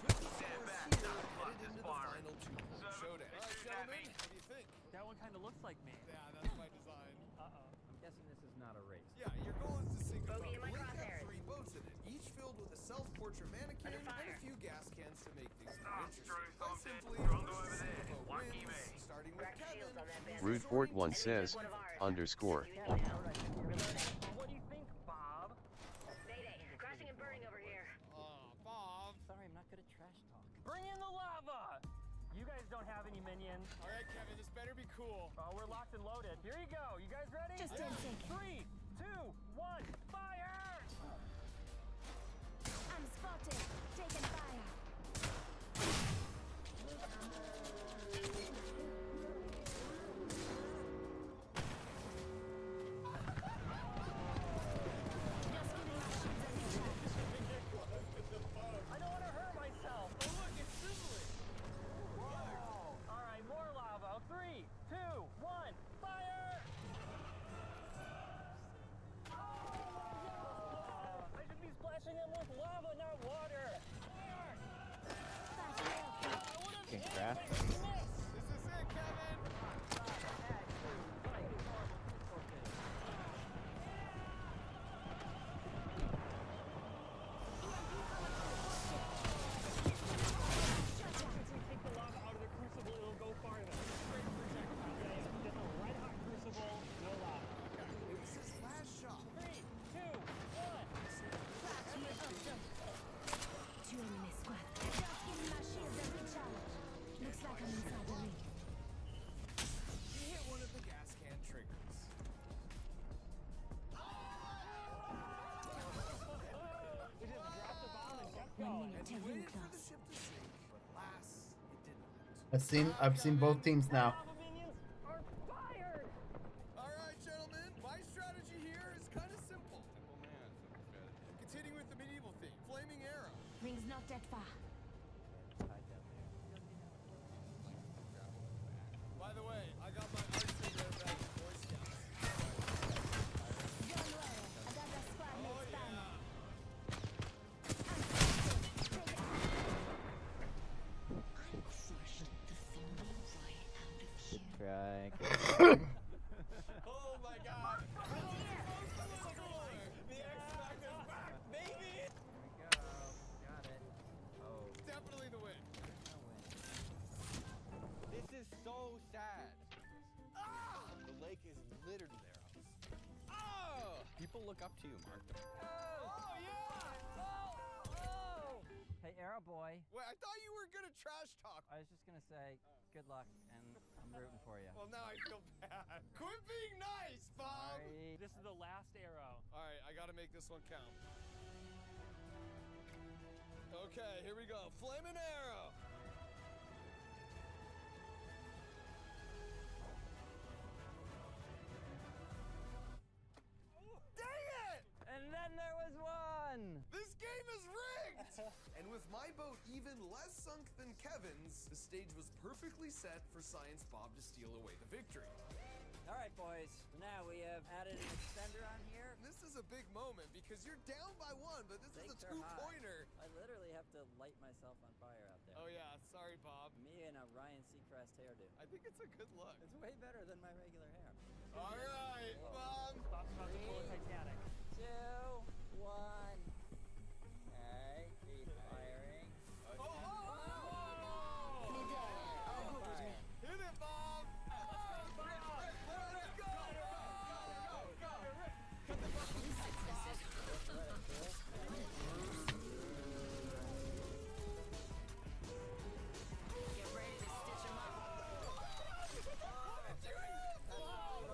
Stand back. Knuckle cluster's firing. showdown. All right, gentlemen, what do you think? That one kind of looks like me. Yeah, that's my design. Uh-oh. I'm guessing this is not a race. Yeah, your goal is to sink a boat. Bogey in my We've got crosshairs. 3 boats in it, each filled with a self-portrait mannequin Under and fire. a few gas cans to make things more Ah, interesting. Struth, Quite I'm dead. simply, Strong over first there. the boat Lucky wins, me. starting with Cracked Kevin. shields on that bandit. Rootport1 says, _. What do you think, Bob? Mayday. Crashing and burning over here. Oh, Bob. Sorry, I'm not good at trash talk. Bring in the lava! You guys don't have any minions. All right, Kevin, this better be cool. Oh, we're locked and loaded. Here you go. You guys ready? Just a second. 3, 2, 1, fire! I'm spotted. Taking fire. I don't want to hurt myself. Oh, look, it's sizzling. All right, more lava. 3, 2, 1, fire! I should be splashing them with lava, not water. Can craft. This is it, Kevin. Take the lava out of the crucible, it'll go farther. Straight projectile. Yeah, get the red hot crucible, no lava. This is last shot. 3, 2, 1. Two enemy squad. Just giving my shields a recharge. Looks like I'm inside the ring. You hit one of the gas can triggers. We just dropped the bomb and kept 1 going. minute till ring Waited for the close. ship to sink, but alas, it did not. I've seen both teams now. Lava minions are fired! All right, gentlemen, my strategy here is kind of simple. Continuing with the medieval theme, flaming arrow. Ring's not that far. By the way, I got my archery there back in Boy Scouts. Don't worry. I got the squad mates by me. Good try. Oh my god! The X Factor's back, baby! Got it. Oh. Definitely the win. This is so sad. The lake is littered with arrows. Oh! People look up to you, Mark. Oh yeah! Hey, Arrow Boy. Wait, I thought you were gonna trash talk. I was just gonna say good luck, and I'm rooting for you. Well, now I feel bad. Quit being nice, Bob! Sorry. This is the last arrow. Alright, I gotta make this one count. Okay, here we go. Flaming arrow! with my boat even less sunk than Kevin's, the stage was perfectly set for Science Bob to steal away the victory. All right, boys. So now we have added an extender on here. This is a big moment because you're down by 1, but this is a 2-pointer. I literally have to light myself on fire out there. Oh yeah, sorry, Bob. Me and a Ryan Seacrest hairdo. I think it's a good look. It's way better than my regular hair. All right, Bob. Bob's about to pull a Titanic. 2, 1. Okay, keep firing. Hit it, Bob! Get ready to stitch him up.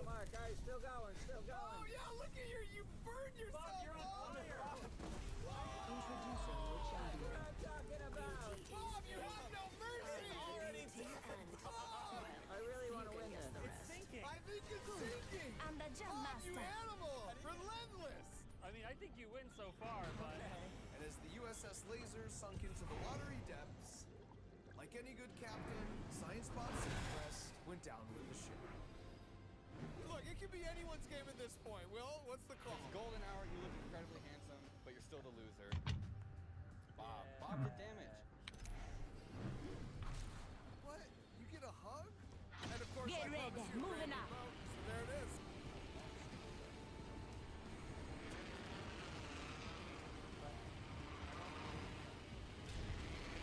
Mark, guys, still going, still going. Oh yeah, look at you burned yourself. Bob, you're on fire. Introducing your champion. What I'm talking about. Bob, you have no mercy. Already to your end. I really want to win this. It's sinking. I think it's sinking. I'm the jump Bob, you master. animal! Relentless! I mean, I think you win so far, but And as the USS Laser sunk into the watery depths, like any good captain, Science Bob Seacrest went down with the ship. Look, it could be anyone's game at this point. Will, what's the call? It's golden hour, you look incredibly handsome, but you're still the loser. Bob. Bob did damage. What? You get a hug? And of course, Get I ready, promised you a moving brand new up. boat, so there it is.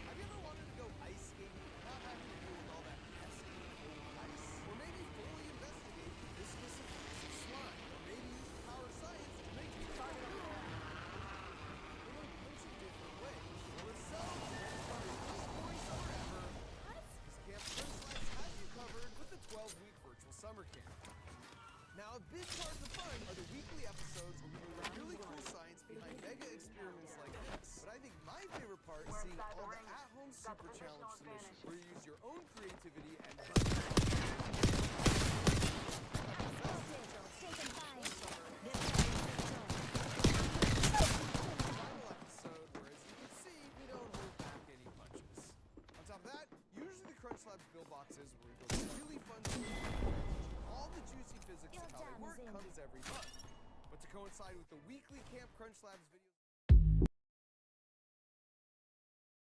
Have you ever wanted to go ice skating, not having to deal with all that pesky cold ice? Or maybe fully investigate the viscous effects of slime? Or maybe use the power of science to make you try it out? In a bunch of different ways. Well, if so, best voice forever. Because Camp Crunchlights has you covered with the 12-week virtual summer camp. Now, a big part of the fun are the weekly episodes where we do really cool science behind mega experiments like this. But I think my favorite part is seeing all the at-home super challenge submissions where you use your own creativity and final episode where, as you can see, we don't hold back any punches. On top of that, usually the Crunch Labs build boxes where we build really fun all the juicy physics of how they work comes every month. But to coincide with the weekly Camp Crunch Labs videos